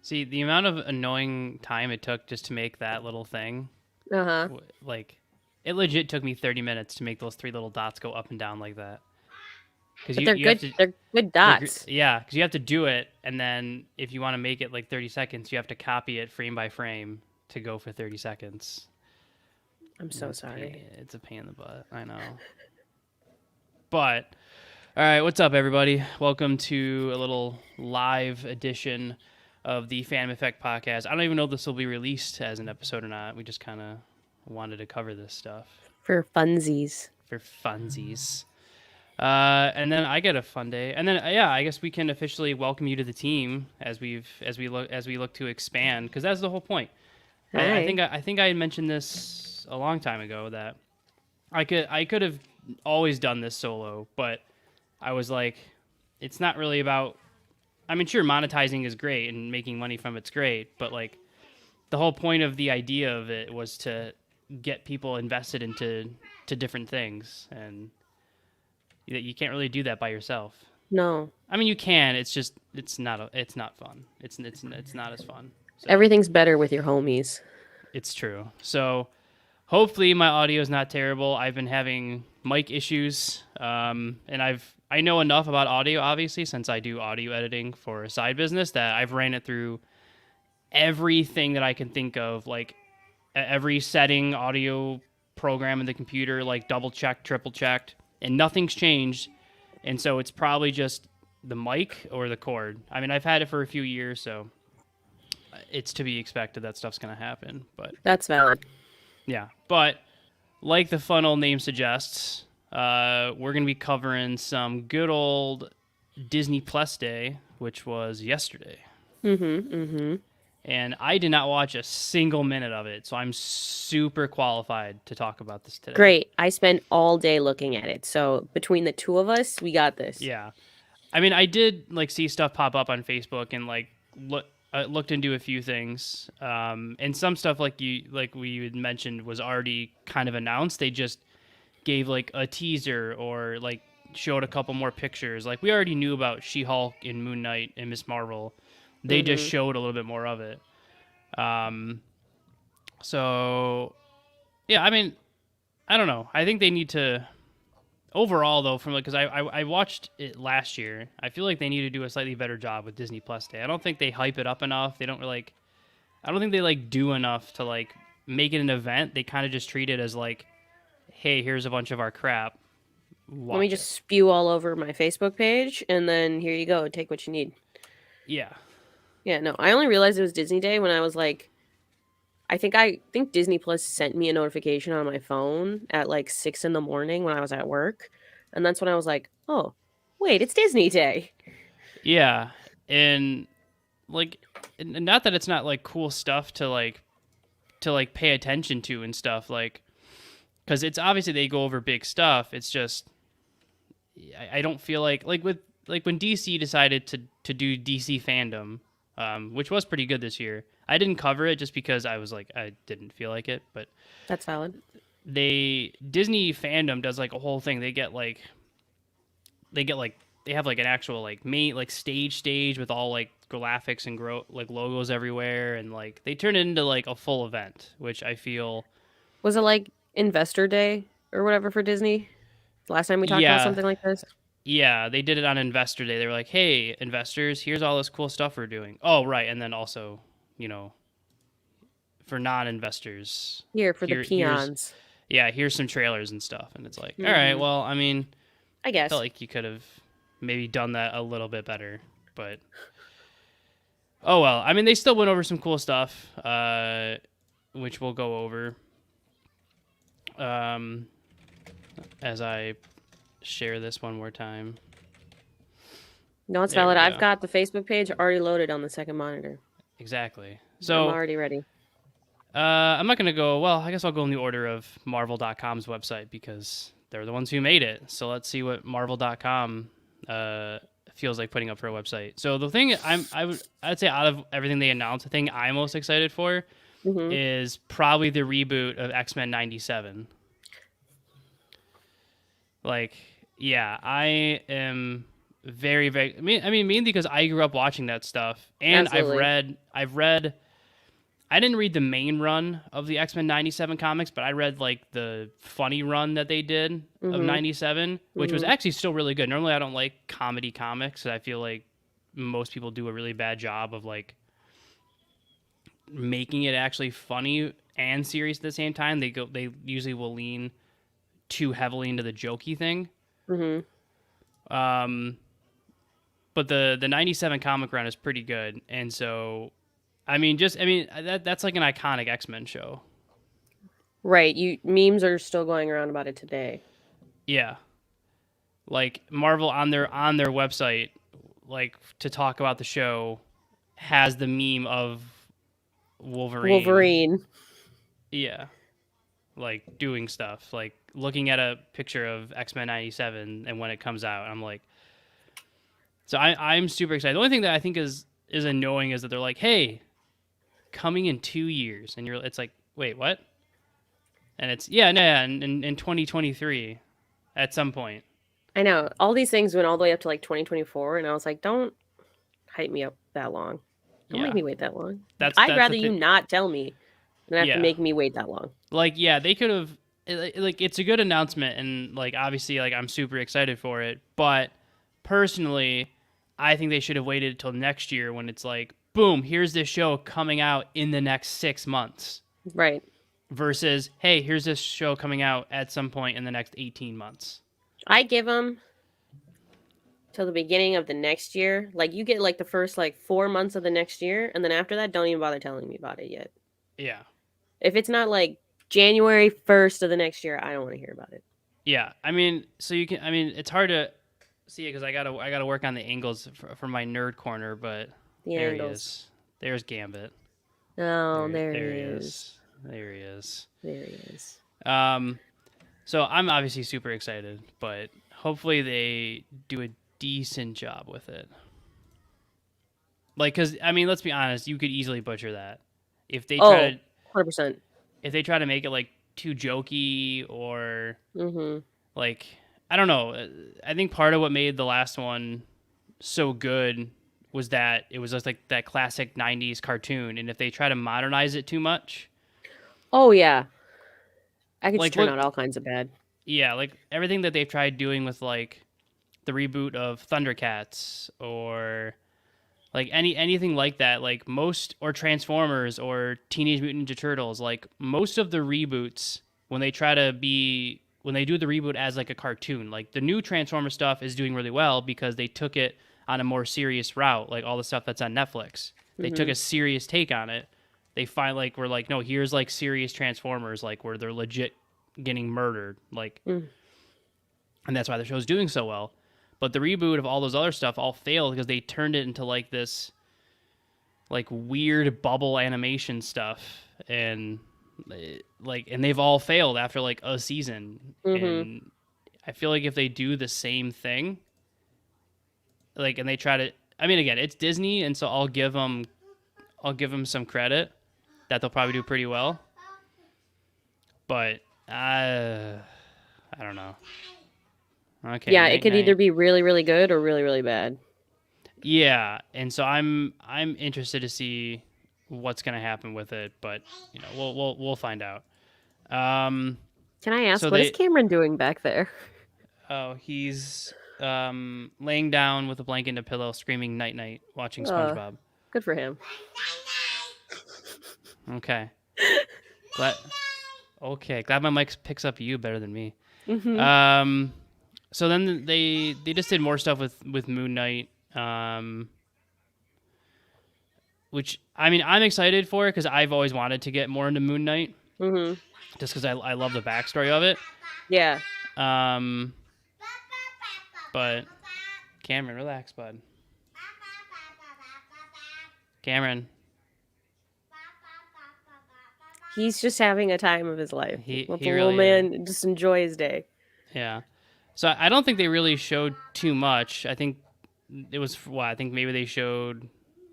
See, the amount of annoying time it took just to make that little thing, Uh-huh. like, it legit took me 30 minutes to make those three little dots go up and down like that. Because But you have to, they're good dots. yeah, because you have to do it, and then if you want to make it like 30 seconds, you have to copy it frame by frame to go for 30 seconds. I'm And so sorry. it's a pain in the butt. I know. But all right, what's up, everybody? Welcome to a little live edition of the Phantom Effect podcast. I don't even know if this will be released as an episode or not. We just kind of wanted to cover this stuff For funsies. for funsies. And then I get a fun day, and then yeah, I guess we can officially welcome you to the team as we look to expand, because that's the whole point. Hi. I think I had mentioned this a long time ago that I could have always done this solo, but I was like, it's not really about. I mean, sure, monetizing is great and making money from it's great, but like the whole point of the idea of it was to get people invested into different things, and you can't really do that by yourself. No. I mean, you can. It's just it's not fun. It's not as fun. So Everything's better with your homies. it's true. So hopefully my audio is not terrible. I've been having mic issues, and I know enough about audio, obviously, since I do audio editing for a side business, that I've ran it through everything that I can think of, like every setting, audio program in the computer, like double checked, triple checked, and nothing's changed. And so it's probably just the mic or the cord. I mean, I've had it for a few years, so it's to be expected that stuff's going to happen. But That's valid. yeah, but like the fun old name suggests, we're going to be covering some good old Disney Plus Day, which was yesterday. Mm-hmm. And I did not watch a single minute of it, so I'm super qualified to talk about this today. Great. I spent all day looking at it. So between the two of us, we got this. Yeah, I mean, I did like see stuff pop up on Facebook and like looked into a few things, and some stuff like we had mentioned was already kind of announced. They just gave like a teaser or like showed a couple more pictures. Like we already knew about She-Hulk and Moon Knight and Miss Marvel. They just showed a little bit more of it. So yeah, I mean, I don't know. I think they need to overall though, from like, because I watched it last year. I feel like they need to do a slightly better job with Disney Plus Day. I don't think they hype it up enough. They don't like. I don't think they like do enough to like make it an event. They kind of just treat it as like, hey, here's a bunch of our crap. Let me just spew all over my Facebook page, and then here you go. Take what you need. Yeah. Yeah, no. I only realized it was Disney Day when I was like, I think Disney Plus sent me a notification on my phone at like 6 in the morning when I was at work. And that's when I was like, oh, wait, it's Disney Day. Yeah. And like, and not that it's not like cool stuff to like pay attention to and stuff, like, because it's obviously they go over big stuff. It's just I don't feel like with like when DC decided to do DC fandom, which was pretty good this year. I didn't cover it just because I was like, I didn't feel like it, but That's valid. Disney fandom does like a whole thing. They have like an actual like main like stage with all like graphics and like logos everywhere, and like they turn it into like a full event, which I feel. Was it like Investor Day or whatever for Disney? Last time we talked about something like this? Yeah, they did it on Investor Day. They were like, hey, investors, here's all this cool stuff we're doing. Oh, right. And then also, for non-investors. For the peons. Here's some trailers and stuff. And it's like, all right, well, I mean, I guess. I felt like you could have maybe done that a little bit better. But, oh, well. I mean, they still went over some cool stuff, which we'll go over as I share this one more time. No, it's valid. I've got the Facebook page already loaded on the second monitor. Exactly. So I'm already ready. I'm not going to go, well, I guess I'll go in the order of Marvel.com's website because they're the ones who made it. So let's see what Marvel.com feels like putting up for a website. So the thing I'd say out of everything they announced, the thing I'm most excited for is probably the reboot of X-Men 97. Like, yeah, I am very, very. I mean, mainly because I grew up watching that stuff, and Absolutely. I've read. I didn't read the main run of the X-Men '97 comics, but I read like the funny run that they did of Mhm. '97, which was Mhm. actually still really good. Normally, I don't like comedy comics, and I feel like most people do a really bad job of like making it actually funny and serious at the same time. They usually will lean too heavily into the jokey thing. Mhm. Um, but the '97 comic run is pretty good, and so that's like an iconic X-Men show. Right. You memes are still going around about it today. Yeah, like Marvel on their website, like to talk about the show, has the meme of Wolverine. Wolverine. Yeah, like doing stuff, like looking at a picture of X-Men '97, and when it comes out, I'm like, so I'm super excited. The only thing that I think is annoying is that they're like, hey, coming in 2 years, and it's like, wait, what? And it's yeah, no, yeah, in 2023 at some point. I know. All these things went all the way up to like 2024 and I was like, don't hype me up that long. Don't make Yeah, me wait that long. I'd that's the rather you thing. not tell me than have to Yeah, make me wait that long. like yeah, they could have like it's a good announcement, and like obviously like I'm super excited for it, but personally, I think they should have waited until next year when it's like, boom, here's this show coming out in the next 6 months. Right. Versus, hey, here's this show coming out at some point in the next 18 months. I give them till the beginning of the next year. Like you get like the first like 4 months of the next year, and then after that, don't even bother telling me about it yet. Yeah. If it's not like January 1st of the next year, I don't want to hear about it. Yeah. I mean, so you can, I mean, it's hard to see it because I gotta work on the angles for my nerd corner, but The there he angles. is. There's Gambit. Oh, There, there he there he is. is. There he is. There he is. Um, so I'm obviously super excited, but hopefully they do a decent job with it. Like, cause I mean, let's be honest, you could easily butcher that if they try Oh, to 100%. make it like too jokey or Mm-hmm. like I don't know. I think part of what made the last one so good was that it was just like that classic '90s cartoon, and if they try to modernize it too much, Oh, yeah. I could just like turn look, out all kinds of bad. yeah, like everything that they've tried doing with like the reboot of Thundercats or like anything like that, like most or Transformers or Teenage Mutant Ninja Turtles, like most of the reboots when they do the reboot as like a cartoon, like the new Transformer stuff is doing really well because they took it on a more serious route, like all the stuff that's on Netflix. They took Mm-hmm. a serious take on it. They find like we're like, no, here's like serious Transformers, like where they're legit getting murdered, like, Mm. and that's why the show's doing so well. But the reboot of all those other stuff all failed because they turned it into like this like weird bubble animation stuff, and like and they've all failed after like a season. Mm-hmm. And I feel like if they do the same thing, like, and they try to, I mean, again, it's Disney, and so I'll give them some credit that they'll probably do pretty well. But I don't know. Okay, Yeah, it night could either night. be really, really good or really, really bad. Yeah, and so I'm interested to see what's gonna happen with it, but we'll find out. Um, Can I ask, so what is they Cameron doing back there? he's laying down with a blanket and a pillow, screaming night night, watching Uh, SpongeBob. Good for him. Okay, glad. Okay, glad my mic picks up you better than me. Mm-hmm. Um, so then they just did more stuff with Moon Knight. Which I mean I'm excited for it because I've always wanted to get more into Moon Knight Mm-hmm. just because I love the backstory of it. Yeah. Um, but Cameron, relax, bud. Cameron, He's just having a time of his life. he Let he the little really is. man just enjoy his day. Yeah. So I don't think they really showed too much. I think it was I think maybe they showed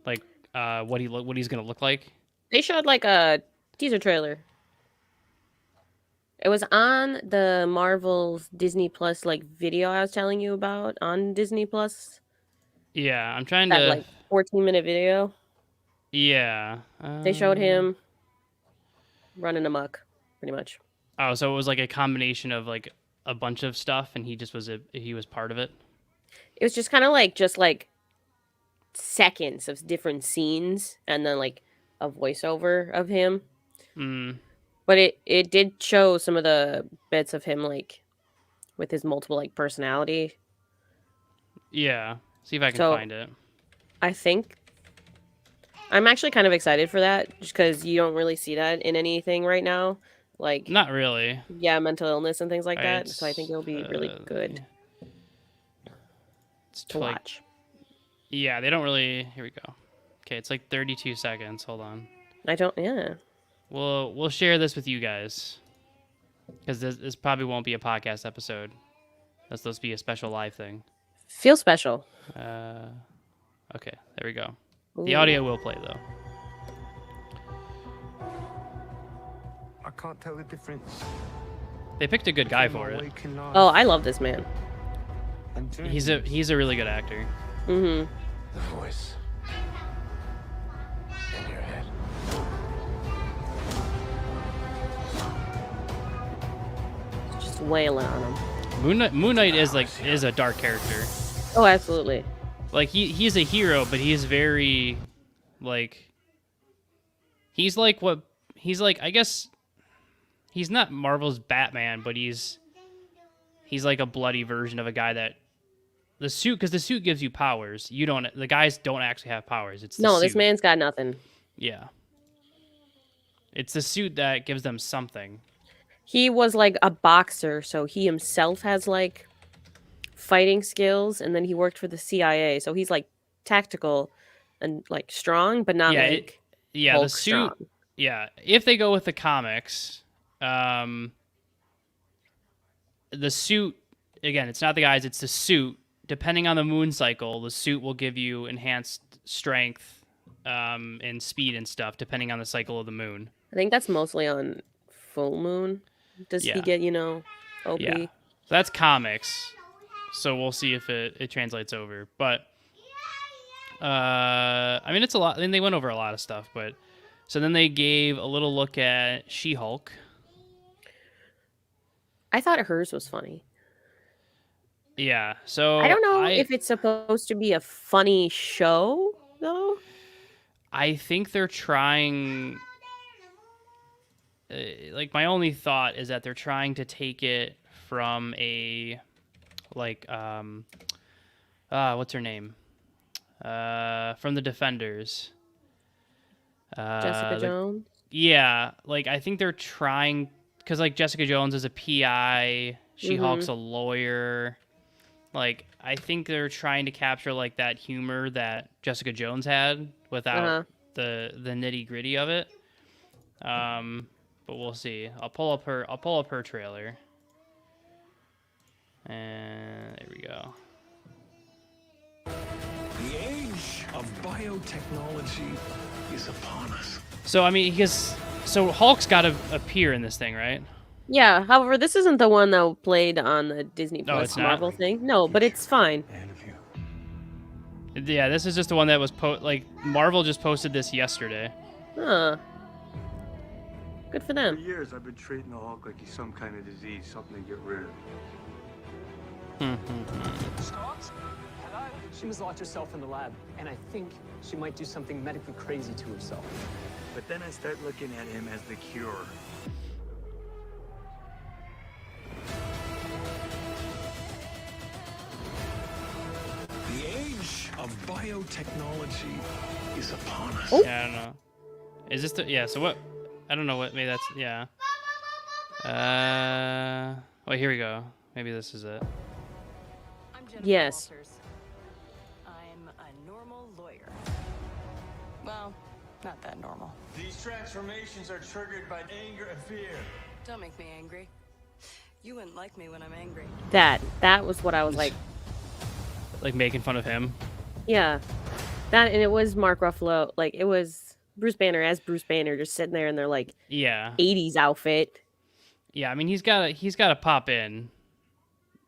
like what he's gonna look like. They showed like a teaser trailer. It was on the Marvel's Disney Plus like video I was telling you about on Disney Plus. Yeah, I'm trying That to. like 14-minute video. Yeah. They showed him running amok, pretty much. Oh, so it was like a combination of like a bunch of stuff, and he was part of it. It was just kind of like seconds of different scenes, and then like a voiceover of him. Mm, But it did show some of the bits of him like with his multiple like personality. yeah. See if I can So find it. I think I'm actually kind of excited for that, just because you don't really see that in anything right now. Like, Not really. yeah, mental illness and things like All right, that. So I think it'll be really good It's to like, watch. yeah, they don't really. Here we go. Okay, it's like 32 seconds. Hold on. I don't. Yeah. We'll share this with you guys because this probably won't be a podcast episode. That's supposed to be a special live thing. Feel special. Okay, there we go. Ooh. The audio will play though. I can't tell the difference. They picked a good guy for it. Oh, I love this man. He's a really good actor. Mm-hmm. The voice in your head. Just wailing on him. Moon Knight is a dark character. Oh, absolutely. Like he's a hero, but he's very like he's like I guess he's not Marvel's Batman, but he's like a bloody version of a guy that the suit, because the suit gives you powers. The guys don't actually have powers. It's the suit. This man's got nothing. Yeah. It's the suit that gives them something. He was like a boxer, so he himself has like fighting skills, and then he worked for the CIA, so he's like tactical and like strong, but not the Hulk suit. strong. Yeah, if they go with the comics, the suit, again, it's not the guys, it's the suit. Depending on the moon cycle, the suit will give you enhanced strength and speed and stuff, depending on the cycle of the moon. I think that's mostly on full moon. Does he get, OP? Yeah. So that's comics. So we'll see if it translates over. But, I mean, it's a lot. I mean, they went over a lot of stuff. But so then they gave a little look at She-Hulk. I thought hers was funny. Yeah. So I don't know if it's supposed to be a funny show, though. I think they're trying... like, my only thought is that they're trying to take it from a... like, what's her name? From the Defenders. Jessica Jones? Yeah, like, I think they're trying... because, like, Jessica Jones is a PI, She-Hulk's a lawyer. Like, I think they're trying to capture, like, that humor that Jessica Jones had without the nitty-gritty of it. But we'll see. I'll pull up her trailer. And there we go. The age of biotechnology is upon us. So, I mean, so Hulk's got to appear in this thing, right? Yeah, however, this isn't the one that played on the Disney Plus it's not? Marvel thing. No, but it's fine. Yeah, this is just the one that was Marvel just posted this yesterday. Huh. Good for For them. years, I've been treating the Hulk like he's some kind of disease, something to get rid of. Scott? Hello? She was locked herself in the lab, and I think she might do something medically crazy to herself. But then I start looking at him as the cure. The age of biotechnology is upon us. Oh. Yeah, I don't know. Is this so what? I don't know what. Maybe that's yeah. Wait, here we go. Maybe this is it. I'm Jennifer Yes. Walters. I'm a normal lawyer. Well, not that normal. These transformations are triggered by anger and fear. Don't make me angry. You wouldn't like me when I'm angry. That was what I was like. Like making fun of him. Yeah. That, and it was Mark Ruffalo. Like, it was Bruce Banner as Bruce Banner just sitting there in their, like, Yeah. 80s outfit. Yeah, I mean he's got to pop in.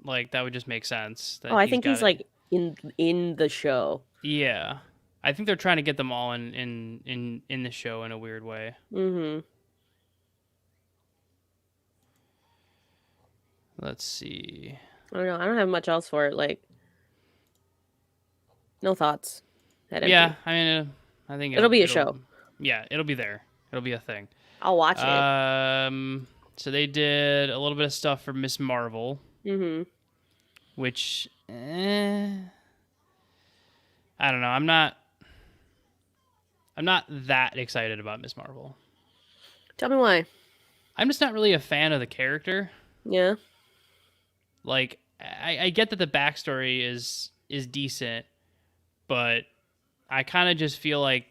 Like that would just make sense. Oh, I think he's like in the show. Yeah, I think they're trying to get them all in the show in a weird way. Mm-hmm. Let's see. I don't know. I don't have much else for it. Like, no thoughts. Head empty. Yeah, I mean, I think It'll be a show. Yeah, it'll be there. It'll be a thing. I'll watch it. So they did a little bit of stuff for Miss Marvel, Mm-hmm. which I don't know. I'm not that excited about Miss Marvel. Tell me why. I'm just not really a fan of the character. Yeah. Like, I get that the backstory is decent, but I kind of just feel like,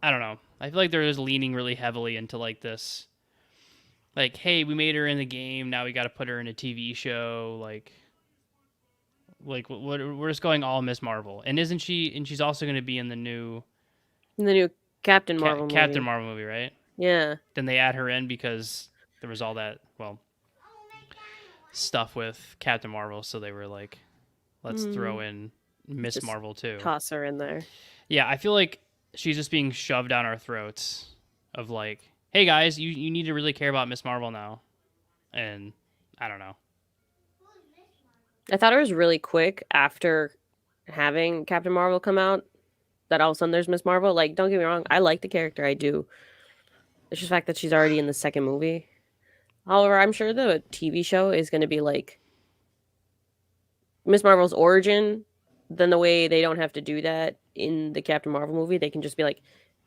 I don't know. I feel like they're just leaning really heavily into like this, like, hey, we made her in the game, now we got to put her in a TV show, like we're just going all Miss Marvel, and isn't she? And she's also going to be in the new Captain Marvel movie. Captain Marvel movie, right? Yeah. Then they add her in because there was all that stuff with Captain Marvel, so they were like, let's throw in Miss Just Marvel too. Toss her in there. Yeah, I feel like she's just being shoved down our throats of like, hey guys, you need to really care about Miss Marvel now. And I don't know. I thought it was really quick after having Captain Marvel come out that all of a sudden there's Miss Marvel. Like, don't get me wrong, I like the character, I do. It's just the fact that she's already in the second movie. However, I'm sure the TV show is going to be like Miss Marvel's origin. Then the way they don't have to do that in the Captain Marvel movie, they can just be like,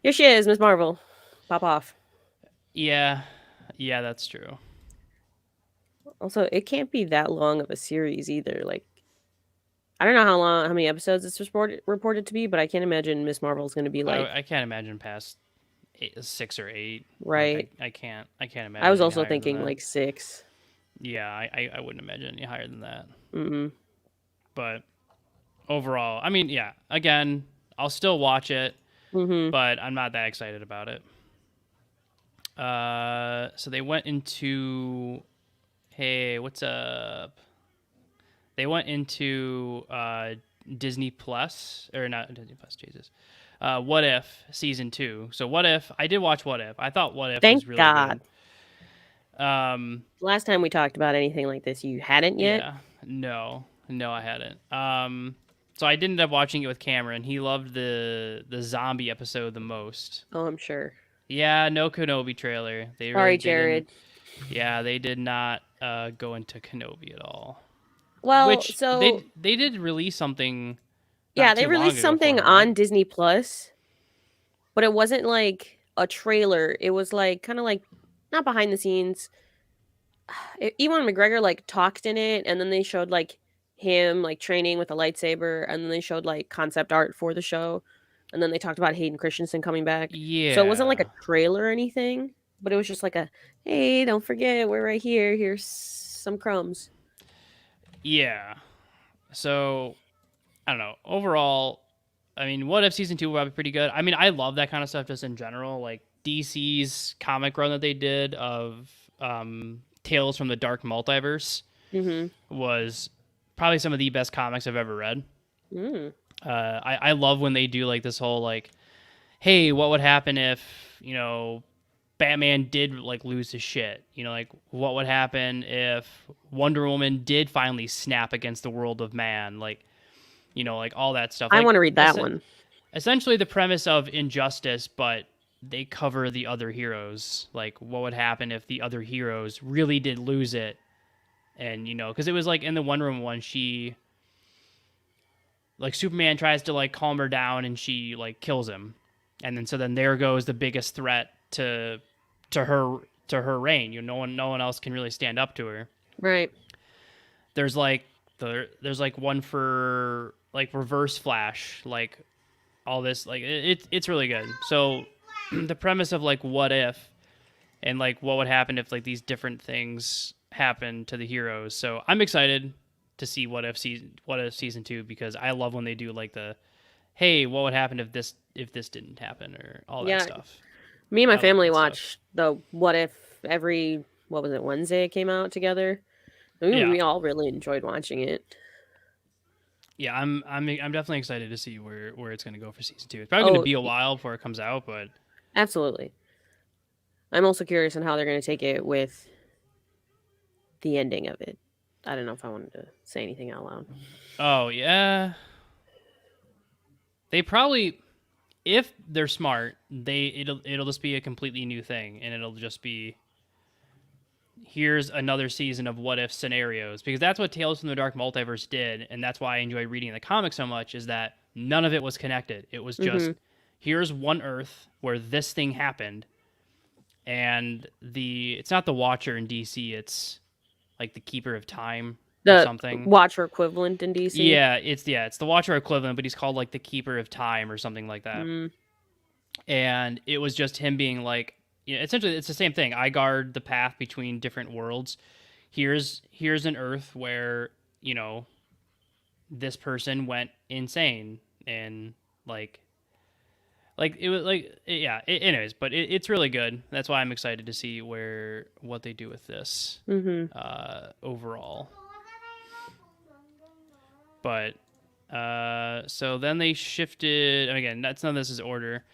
here she is, Miss Marvel. Pop off. Yeah, that's true. Also, it can't be that long of a series either. Like, I don't know how many episodes it's reported to be, but I can't imagine Miss Marvel is going to be like. I can't imagine past 6 or 8. Right. Like, I can't imagine. I was any also higher thinking than that. like 6. Yeah, I wouldn't imagine any higher than that. Mm-hmm. But overall, I mean, yeah. Again, I'll still watch it, but I'm not that excited about it. So they went into. Hey, what's up? They went into Disney Plus, or not Disney Plus, Jesus. What If season 2. So What If, I did watch What If. I thought What If was really God. good. Last time we talked about anything like this, you hadn't yet? Yeah, no, I hadn't. So I did end up watching it with Cameron. He loved the zombie episode the most. Oh, I'm sure. Yeah, no Kenobi trailer. They Sorry, really Jared. Yeah, they did not go into Kenobi at all. Well, Which so they did release something. yeah, they released something on Disney Plus, but it wasn't like a trailer. It was like kind of like not behind the scenes. Ewan McGregor like talked in it, and then they showed like him like training with a lightsaber, and then they showed like concept art for the show, and then they talked about Hayden Christensen coming back. Yeah. So it wasn't like a trailer or anything, but it was just like a, hey, don't forget, we're right here. Here's some crumbs. Yeah. So, I don't know. Overall, I mean, What If season 2 will be pretty good. I mean, I love that kind of stuff just in general. Like DC's comic run that they did of Tales from the Dark Multiverse was probably some of the best comics I've ever read. I love when they do like this whole like, hey, what would happen if, Batman did like lose his shit? Like what would happen if Wonder Woman did finally snap against the world of man? Like, like all that stuff. I want to read that one. Essentially the premise of Injustice, but they cover the other heroes. Like what would happen if the other heroes really did lose it? And, because it was like in the Wonder Woman one, she, like Superman tries to like calm her down and she like kills him. And then there goes the biggest threat to her reign. No one else can really stand up to her. Right. There's like one for like Reverse Flash, like all this, like it's really good. So the premise of like what if, and like what would happen if like these different things happen to the heroes. So I'm excited to see What If season 2, because I love when they do like the, hey, what would happen if this didn't happen, or all that stuff. Me and my family watched the What If every, Wednesday it came out together. We all really enjoyed watching it. Yeah, I'm definitely excited to see where it's going to go for season 2. It's probably going to be a while before it comes out, but absolutely. I'm also curious on how they're going to take it with the ending of it. I don't know if I wanted to say anything out loud. oh yeah, they probably, if they're smart, it'll just be a completely new thing, and it'll just be, here's another season of what if scenarios, because that's what Tales from the Dark Multiverse did, and that's why I enjoy reading the comics so much, is that none of it was connected. It was just, here's one Earth where this thing happened, and it's not the Watcher in DC, it's like the Keeper of Time or The something. Watcher equivalent in DC. Yeah, it's the Watcher equivalent, but he's called like the Keeper of Time or something like that. And it was just him being like, essentially it's the same thing. I guard the path between different worlds. Here's an Earth where, this person went insane, and like it was like, yeah, anyways, but it's really good. That's why I'm excited to see what they do with this overall. But so then they shifted, and again, none of this is order.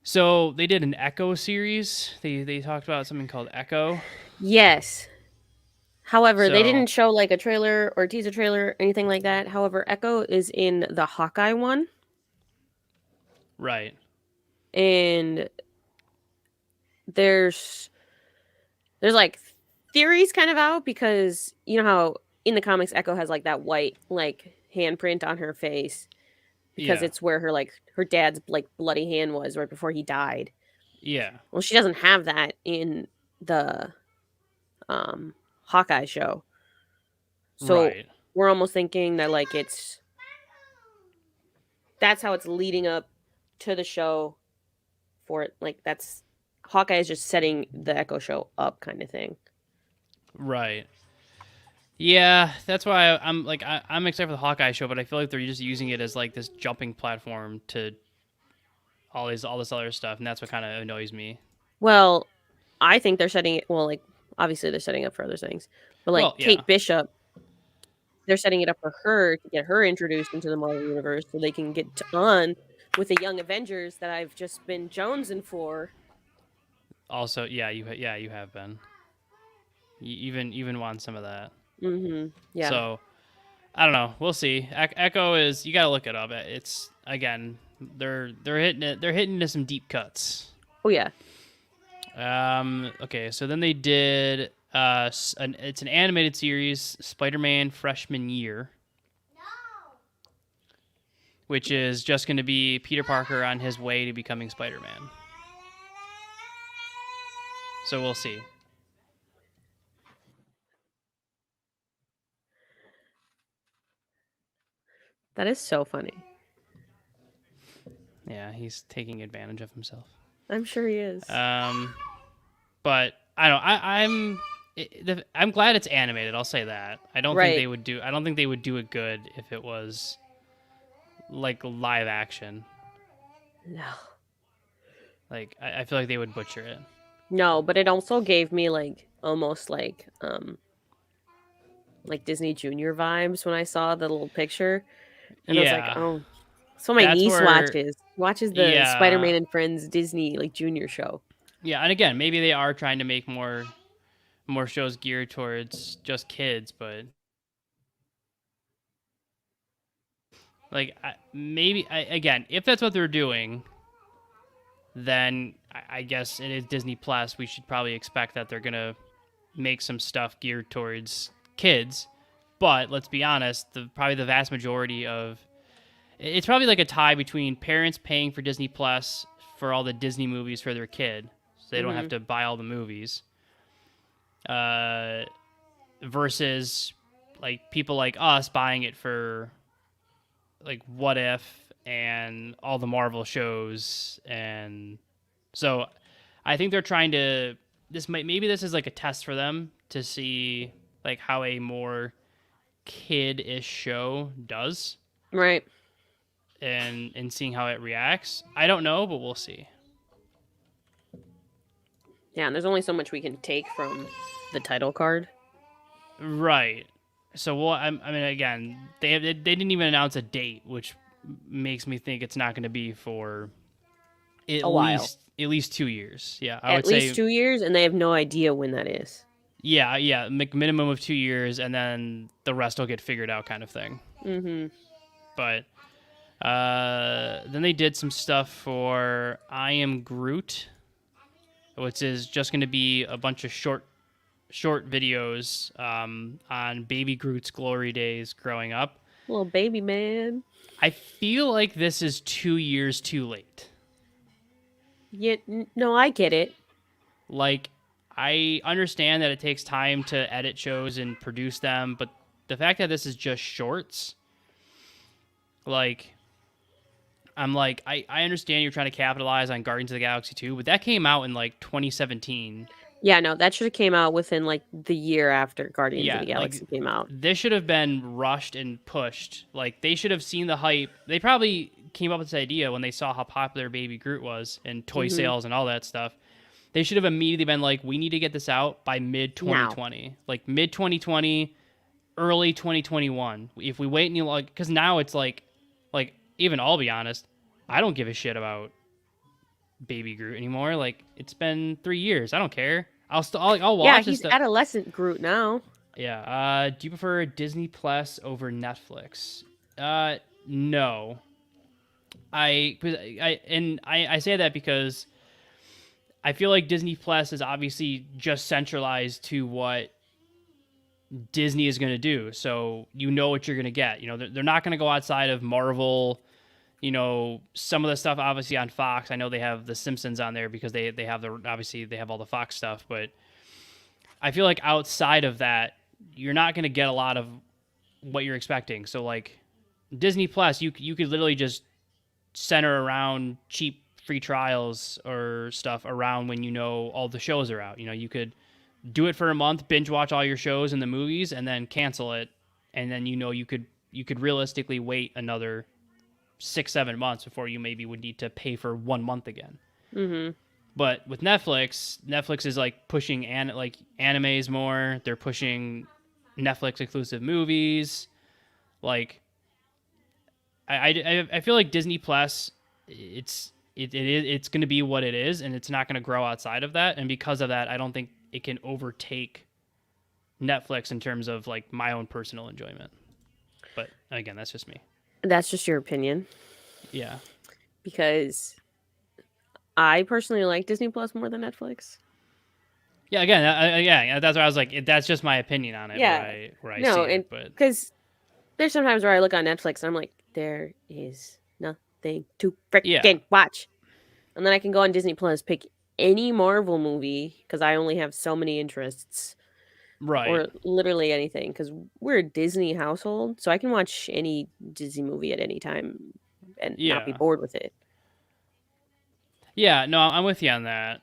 So they did an Echo series. They talked about something called Echo. Yes. However, they So- didn't show like a trailer or teaser trailer or anything like that. However, Echo is in the Hawkeye one. Right. And there's like theories kind of out, because you know how in the comics Echo has like that white like handprint on her face, because Yeah. it's where her dad's like bloody hand was right before he died. Yeah. Well, she doesn't have that in the Hawkeye show. So Right. we're almost thinking that like that's how it's leading up to the show for it. Like that's Hawkeye is just setting the Echo show up kind of thing. Right. Yeah, that's why I'm like I'm excited for the Hawkeye show, but I feel like they're just using it as like this jumping platform to all this other stuff, and that's what kind of annoys me. Well, I think they're setting it. Well, like obviously they're setting up for other things, but like Well, yeah. Kate Bishop, they're setting it up for her to get her introduced into the Marvel universe, so they can get on with the Young Avengers that I've just been jonesing for. Also, yeah, you have been. You even want some of that. Yeah. So, I don't know. We'll see. Echo is, you got to look it up. It's, again, they're hitting it. They're hitting into some deep cuts. Oh yeah. Okay, so then they did it's an animated series, Spider-Man Freshman Year. Which is just going to be Peter Parker on his way to becoming Spider-Man. So we'll see. That is so funny. Yeah, he's taking advantage of himself. I'm sure he is. But I don't. I'm glad it's animated. I'll say that. I don't think they would do. I don't think they would do it good if it was like live action. No. Like I feel like they would butcher it. No, but it also gave me like almost like Disney Junior vibes when I saw the little picture. And I was like, oh. So my That's niece where- watches the Yeah. Spider-Man and Friends Disney like Junior show. Yeah, and again, maybe they are trying to make more shows geared towards just kids, but like again, if that's what they're doing, then I guess it is Disney Plus. We should probably expect that they're gonna make some stuff geared towards kids. But let's be honest, probably the vast majority of it's probably like a tie between parents paying for Disney Plus for all the Disney movies for their kid, so they don't have to buy all the movies, versus like people like us buying it for like What If and all the Marvel shows. And so I think they're trying to maybe this is like a test for them to see like how a more kid-ish show does, Right. and seeing how it reacts. I don't know, but we'll see. Yeah, and there's only so much we can take from the title card. Right. So well, I mean, again, they didn't even announce a date, which makes me think it's not going to be for A while. at least 2 years. Yeah, I At would least say 2 years, and they have no idea when that is. yeah, minimum of 2 years, and then the rest will get figured out, kind of thing. Mm-hmm. But then they did some stuff for I Am Groot, which is just going to be a bunch of short videos on Baby Groot's glory days growing up. Little baby man. I feel like this is 2 years too late. Yeah, no, I get it. Like, I understand that it takes time to edit shows and produce them, but the fact that this is just shorts, like, I understand you're trying to capitalize on Guardians of the Galaxy 2, but that came out in, like, 2017. Yeah, no, that should have came out within like the year after Guardians Yeah, of the Galaxy came out. This should have been rushed and pushed. Like, they should have seen the hype. They probably came up with this idea when they saw how popular Baby Groot was and toy sales and all that stuff. They should have immediately been like, we need to get this out by mid-2020. Like, mid-2020, early 2021. If we wait any long, because now it's like, even I'll be honest, I don't give a shit about Baby Groot anymore. Like, it's been 3 years. I don't care. I'll watch Yeah, this he's stuff. adolescent Groot now. Yeah. Do you prefer Disney Plus over Netflix? No. I say that because I feel like Disney Plus is obviously just centralized to what Disney is going to do. So you know what you're going to get. You know, they're not going to go outside of Marvel. You know, some of the stuff obviously on Fox. I know they have The Simpsons on there because they have obviously they have all the Fox stuff, but I feel like outside of that, you're not going to get a lot of what you're expecting. So like Disney Plus, you could literally just center around cheap free trials or stuff around when you know all the shows are out. You know, you could do it for a month, binge watch all your shows and the movies, and then cancel it, and then you know you could realistically wait another 6-7 months before you maybe would need to pay for 1 month again. Mm-hmm. But with Netflix is like pushing animes more. They're pushing Netflix exclusive movies. Like I feel like Disney Plus, it's going to be what it is, and it's not going to grow outside of that. And because of that, I don't think it can overtake Netflix in terms of like my own personal enjoyment. But again, that's just me. That's just your opinion. Yeah. Because I personally like Disney Plus more than Netflix. Yeah, again, yeah, that's why I was like, that's just my opinion on it. Yeah. where I No, see and it, but because there's sometimes where I look on Netflix and I'm like, there is nothing to freaking watch. And then I can go on Disney Plus, pick any Marvel movie because I only have so many interests. right. Or literally anything because we're a Disney household. So I can watch any Disney movie at any time and not be Yeah. bored with it. Yeah, no, I'm with you on that.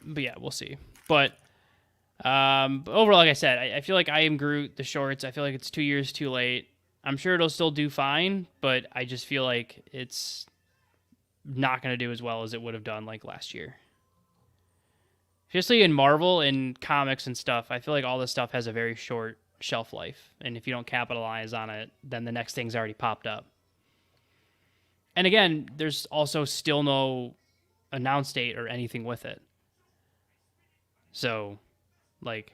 But yeah, we'll see. But overall, like I said, I feel like I Am Groot, the shorts, I feel like it's 2 years too late. I'm sure it'll still do fine, but I just feel like it's not going to do as well as it would have done like last year. Especially in Marvel and comics and stuff, I feel like all this stuff has a very short shelf life. And if you don't capitalize on it, then the next thing's already popped up. And again, there's also still no announce date or anything with it. So, like,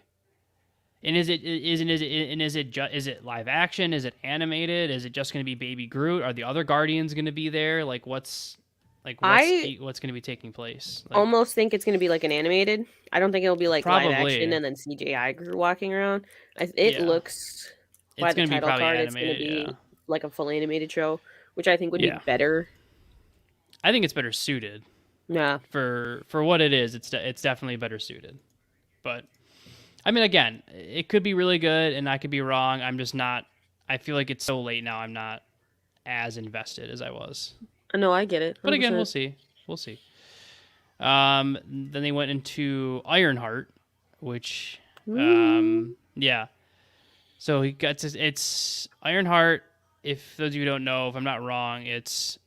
and is it live action? Is it animated? Is it just going to be Baby Groot? Are the other Guardians going to be there? Like, what's going to be taking place? Like, Almost think it's going to be like an animated. I don't think it'll be like live Probably. action and then CGI Groot walking around. It Yeah. looks by it's the going to be title probably card, animated. it's going to be Yeah. like a full animated show, which I think would be better. I think it's better suited Yeah. for what it is. It's definitely better suited. But I mean, again, it could be really good, and I could be wrong. I'm just not. I feel like it's so late now. I'm not as invested as I was. No, I get it. 100%. But again, we'll see. We'll see. Then they went into Ironheart, which, yeah. So he got it's Ironheart. If those of you who don't know, if I'm not wrong, it's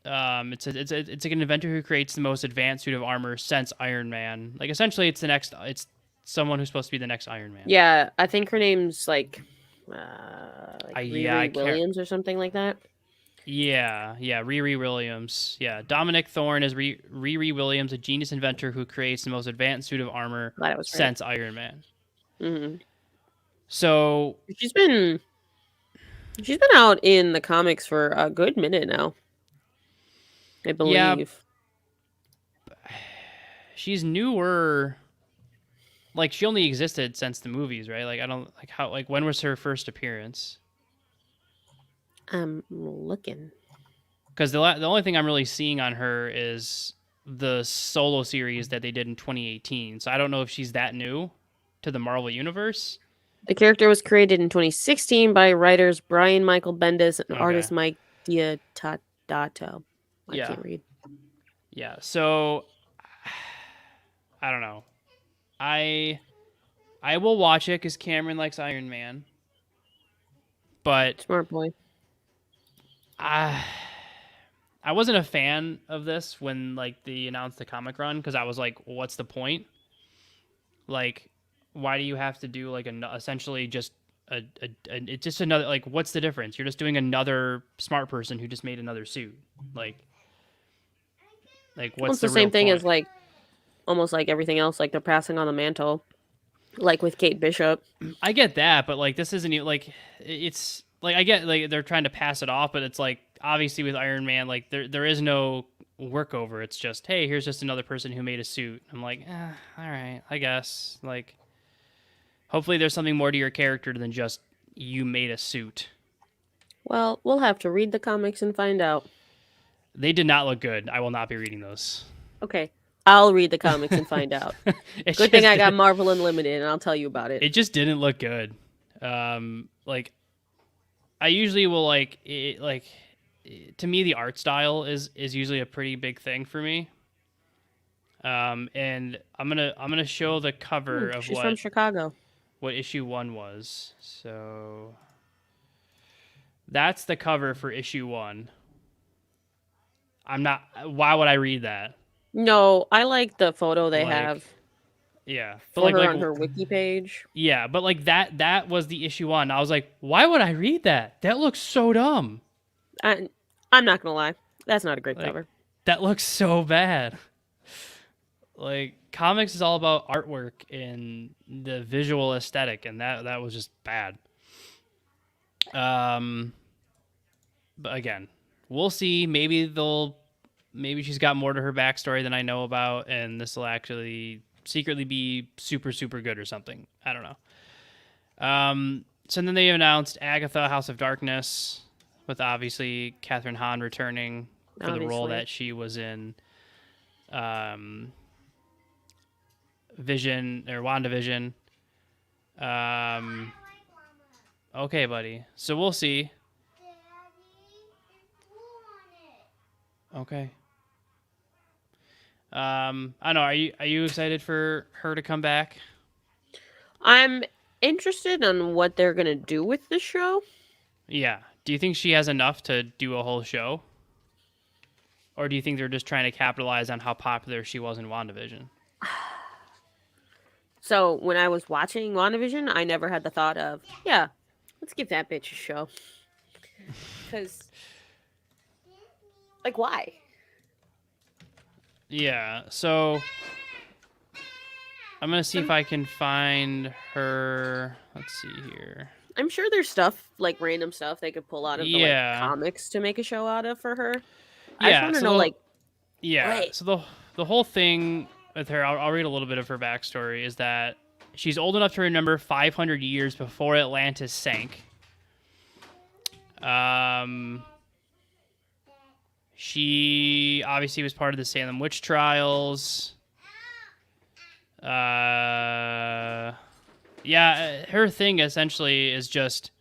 like an inventor who creates the most advanced suit of armor since Iron Man. Like essentially, it's someone who's supposed to be the next Iron Man. Yeah, I think her name's like yeah, I Riri can't- Williams or something like that. Yeah, Riri Williams. Yeah, Dominic Thorne is Riri Williams, a genius inventor who creates the most advanced suit of armor Glad I was right. since Iron Man. Mm-hmm. So She's been out in the comics for a good minute now, I believe. Yeah. She's newer. Like, she only existed since the movies, right? Like, I don't like how. Like, when was her first appearance? I'm looking. Because the only thing I'm really seeing on her is the solo series that they did in 2018. So I don't know if she's that new to the Marvel universe. The character was created in 2016 by writers Brian Michael Bendis and artist Mike Diadato. I can't read. Yeah, so I don't know. I will watch it because Cameron likes Iron Man. But Smart boy. I wasn't a fan of this when like they announced the comic run because I was like, what's the point? Like, why do you have to do like essentially just it's just another, like, what's the difference? You're just doing another smart person who just made another suit. Like what's Well, it's the same thing as like almost like everything else. Like they're passing on the mantle, like with Kate Bishop. I get that, but like this isn't even like it's like I get like they're trying to pass it off, but it's like obviously with Iron Man, like there is no workover. It's just, hey, here's just another person who made a suit. I'm like, all right, I guess. Like, hopefully there's something more to your character than just you made a suit. Well, we'll have to read the comics and find out. They did not look good. I will not be reading those. Okay, I'll read the comics and find out. Good thing I got Marvel Unlimited, and I'll tell you about it. It just didn't look good. Like, I usually will to me the art style is usually a pretty big thing for me. And I'm gonna show the cover of she's from Chicago. What issue 1 was. So that's the cover for issue 1. Why would I read that? No, I like the photo they have. Yeah, but for her on her wiki page. Yeah, but like that was the issue 1. I was like, why would I read that? That looks so dumb. I'm not gonna lie, that's not a great cover. That looks so bad. Like, comics is all about artwork and the visual aesthetic, and that was just bad. But again, we'll see. Maybe she's got more to her backstory than I know about, and this will actually secretly be super, super good or something. I don't know. So then they announced Agatha, House of Darkness, with obviously Catherine Hahn returning for the role that she was in Vision or WandaVision. Okay, buddy. So we'll see. Okay. I don't know. Are you excited for her to come back? I'm interested in what they're gonna do with the show. Yeah. Do you think she has enough to do a whole show? Or do you think they're just trying to capitalize on how popular she was in WandaVision? So when I was watching WandaVision, I never had the thought of, yeah, let's give that bitch a show. Because, like, why? Yeah, so I'm going to see if I can find her. Let's see here. I'm sure there's stuff, like random stuff they could pull out of the like, comics to make a show out of for her. I just want to know, like... Yeah, wait. so the whole thing with her, I'll read a little bit of her backstory, is that she's old enough to remember 500 years before Atlantis sank. She obviously was part of the Salem witch trials. Yeah, her thing essentially is just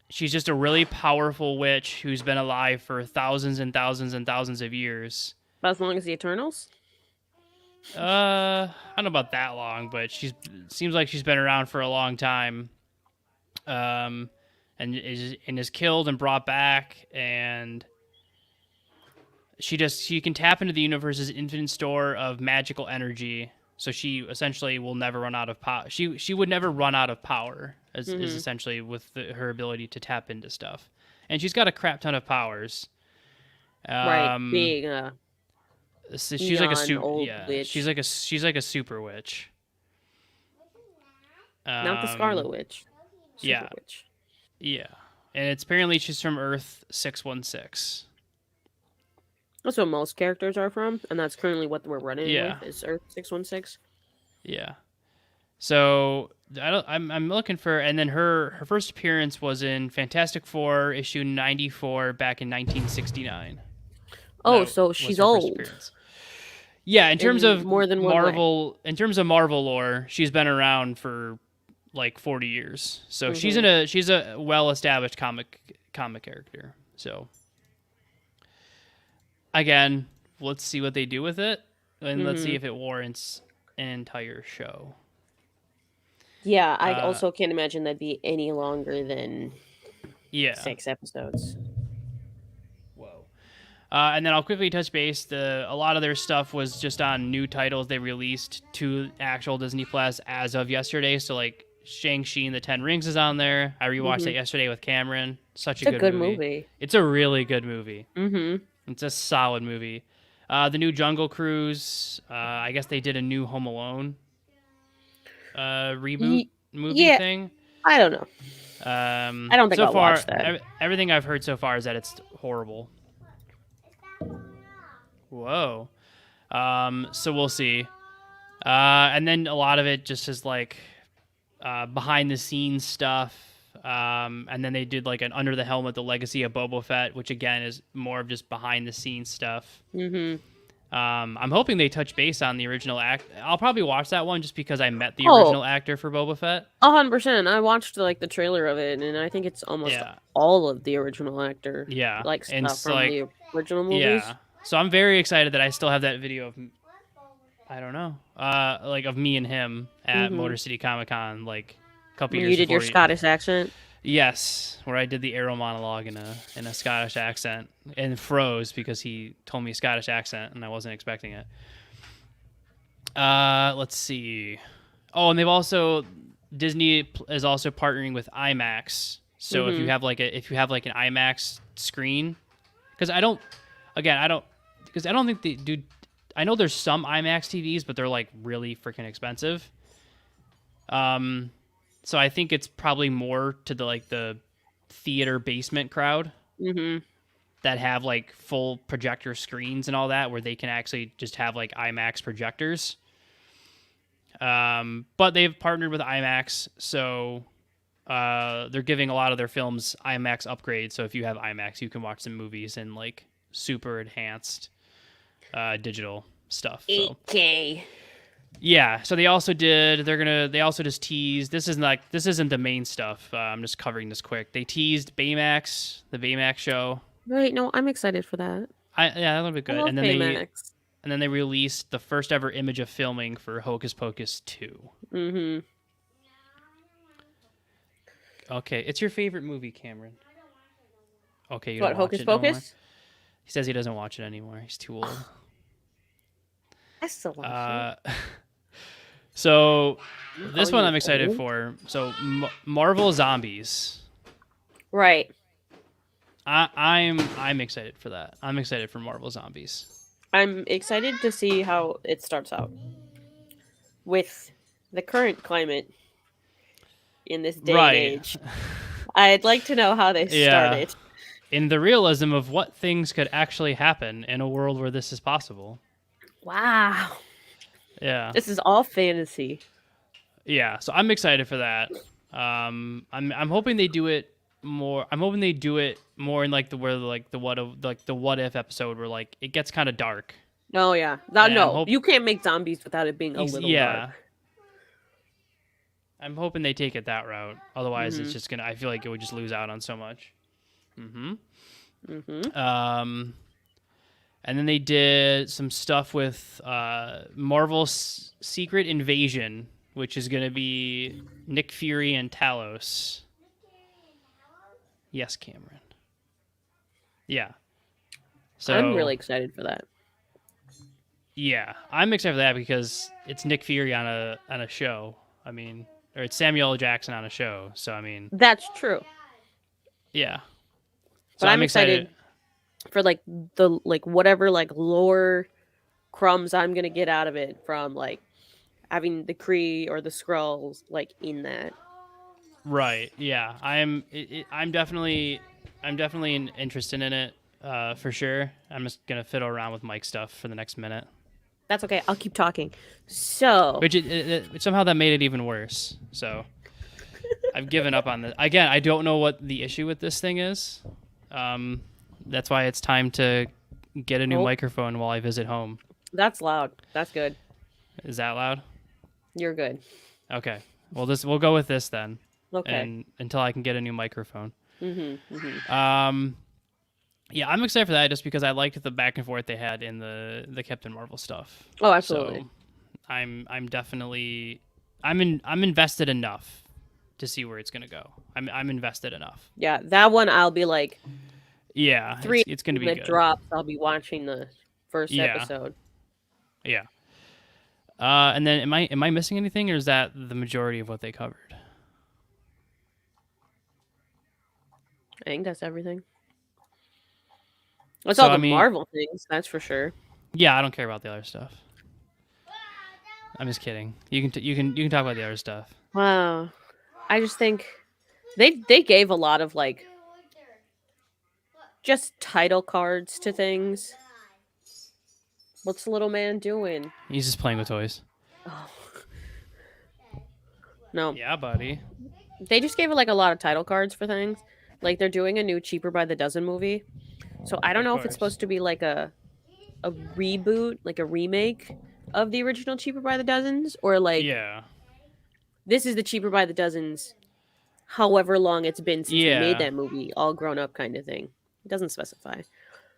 she's just a really powerful witch who's been alive for thousands and thousands and thousands of years. About as long as the Eternals? I don't know about that long, but seems like she's been around for a long time. And is killed and brought back, and she can tap into the universe's infinite store of magical energy. So she essentially will never run out of power. She would never run out of power, is essentially with her ability to tap into stuff. And she's got a crap ton of powers. Right, being a So she's like a neon old witch. she's like a super witch. Not the Scarlet Witch. Super yeah. Witch. Yeah. And it's apparently she's from Earth 616. That's what most characters are from, and that's currently what we're running Yeah. with, is Earth 616. Yeah. So I'm looking for, and then her first appearance was in Fantastic Four issue 94 back in 1969. Oh, That so was she's her first old. appearance. Yeah, in terms In of more than one way. Marvel, in terms of Marvel lore, she's been around for like 40 years. So she's a well-established comic character. So again, let's see what they do with it, and let's see if it warrants an entire show. Yeah, I also can't imagine that'd be any longer than Yeah. 6 episodes. Whoa. And then I'll quickly touch base. A lot of their stuff was just on new titles they released to actual Disney Plus as of yesterday. So like Shang-Chi and the Ten Rings is on there. I rewatched it yesterday with Cameron. Such It's a good movie. movie. It's a really good movie. Mm-hmm. It's a solid movie. The new Jungle Cruise. I guess they did a new Home Alone reboot movie thing. I don't know. I don't think so I'll far, watch that. Everything I've heard so far is that it's horrible. Whoa. So we'll see. And then a lot of it just is like behind the scenes stuff. And then they did like an Under the Helmet, The Legacy of Boba Fett, which again is more of just behind the scenes stuff. Mm-hmm. I'm hoping they touch base on the original act. I'll probably watch that one just because I met the original actor for Boba Fett. 100%. I watched like the trailer of it, and I think it's almost all of the original actor. Yeah, like stuff and from like, the original movies. Yeah, so I'm very excited that I still have that video of, I don't know, like of me and him at Motor City Comic Con, like a couple years. You did your Scottish accent. Yes, where I did the Arrow monologue in a Scottish accent and froze because he told me Scottish accent and I wasn't expecting it. Let's see. Oh, and Disney is also partnering with IMAX. So if you have like an IMAX screen, because I don't think they do. I know there's some IMAX TVs, but they're like really freaking expensive. So I think it's probably more to the theater basement crowd that have like full projector screens and all that, where they can actually just have like IMAX projectors. But they've partnered with IMAX, so they're giving a lot of their films IMAX upgrades. So if you have IMAX, you can watch some movies in like super enhanced digital stuff. 8K. Yeah, so they also just teased, this isn't the main stuff. I'm just covering this quick. They teased Baymax, the Baymax show. Right, no, I'm excited for that. That'll be good. I love Baymax. And then they released the first ever image of filming for Hocus Pocus 2. Mm-hmm. Okay, it's your favorite movie, Cameron. Okay, you What, don't watch Hocus it no more? Pocus? He says he doesn't watch it anymore. He's too old. I still watch it. So this one you I'm excited old? for. So Marvel Zombies. Right. I'm excited for that. I'm excited for Marvel Zombies. I'm excited to see how it starts out. With the current climate in this day and age. I'd like to know how they started. In the realism of what things could actually happen in a world where this is possible. Wow. Yeah. This is all fantasy. Yeah, so I'm excited for that. I'm hoping they do it more. I'm hoping they do it more in like the what if episode where like it gets kind of dark. Oh yeah. You can't make zombies without it being a little dark. I'm hoping they take it that route. Otherwise, it's just I feel like it would just lose out on so much. And then they did some stuff with Marvel's Secret Invasion, which is going to be Nick Fury and Talos. Yes, Cameron. Yeah. So I'm really excited for that. yeah, I'm excited for that because it's Nick Fury on a show. I mean, or it's Samuel L. Jackson on a show. So I mean, That's true. yeah. So But I'm I'm excited excited. for like the like whatever like lore crumbs I'm gonna get out of it from like having the Kree or the Skrulls like in that. Right. Yeah. I'm definitely interested in it. For sure. I'm just gonna fiddle around with Mike stuff for the next minute. That's okay. I'll keep talking. So Which somehow that made it even worse. So I've given up on this. Again, I don't know what the issue with this thing is. That's why it's time to get a new Oh. microphone while I visit home. that's loud. That's good. Is that loud? You're good. Okay. Well, we'll go with this then. Okay. And until I can get a new microphone. Mm-hmm. Yeah, I'm excited for that just because I liked the back and forth they had in the Captain Marvel stuff. Oh, absolutely. So I'm definitely I'm invested enough to see where it's gonna go. I'm invested enough. Yeah, that one I'll be like Yeah, three. it's gonna be when good. it drops, I'll be watching the first Yeah. episode. Yeah. And then am I missing anything, or is that the majority of what they covered? I think that's everything. That's So, all the I mean- Marvel things, that's for sure. Yeah, I don't care about the other stuff. I'm just kidding. You can talk about the other stuff. Wow. I just think they gave a lot of like just title cards to things. What's the little man doing? He's just playing with toys. Oh. No, Yeah, buddy. they just gave it like a lot of title cards for things. Like they're doing a new Cheaper by the Dozen movie. So I don't know if it's supposed to be like a reboot, like a remake of the original Cheaper by the Dozens, or like Yeah. this is the Cheaper by the Dozens, however long it's been since we Yeah. made that movie, all grown up kind of thing. It doesn't specify.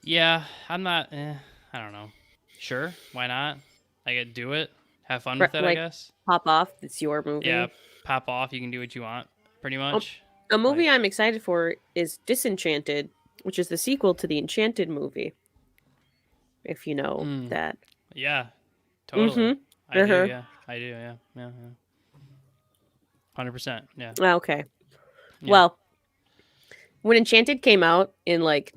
Yeah, I'm not. I don't know. Sure, why not? I get do it. Have fun Right, with it, like- I guess. Pop off, it's your movie. Yeah, pop off. You can do what you want, pretty much. A movie Like- I'm excited for is Disenchanted, which is the sequel to the Enchanted movie. If you know that. Yeah, totally. I do. Uh-huh. Yeah, I do. Yeah, yeah, yeah. 100%. Yeah. Okay. Yeah. Well, when Enchanted came out in like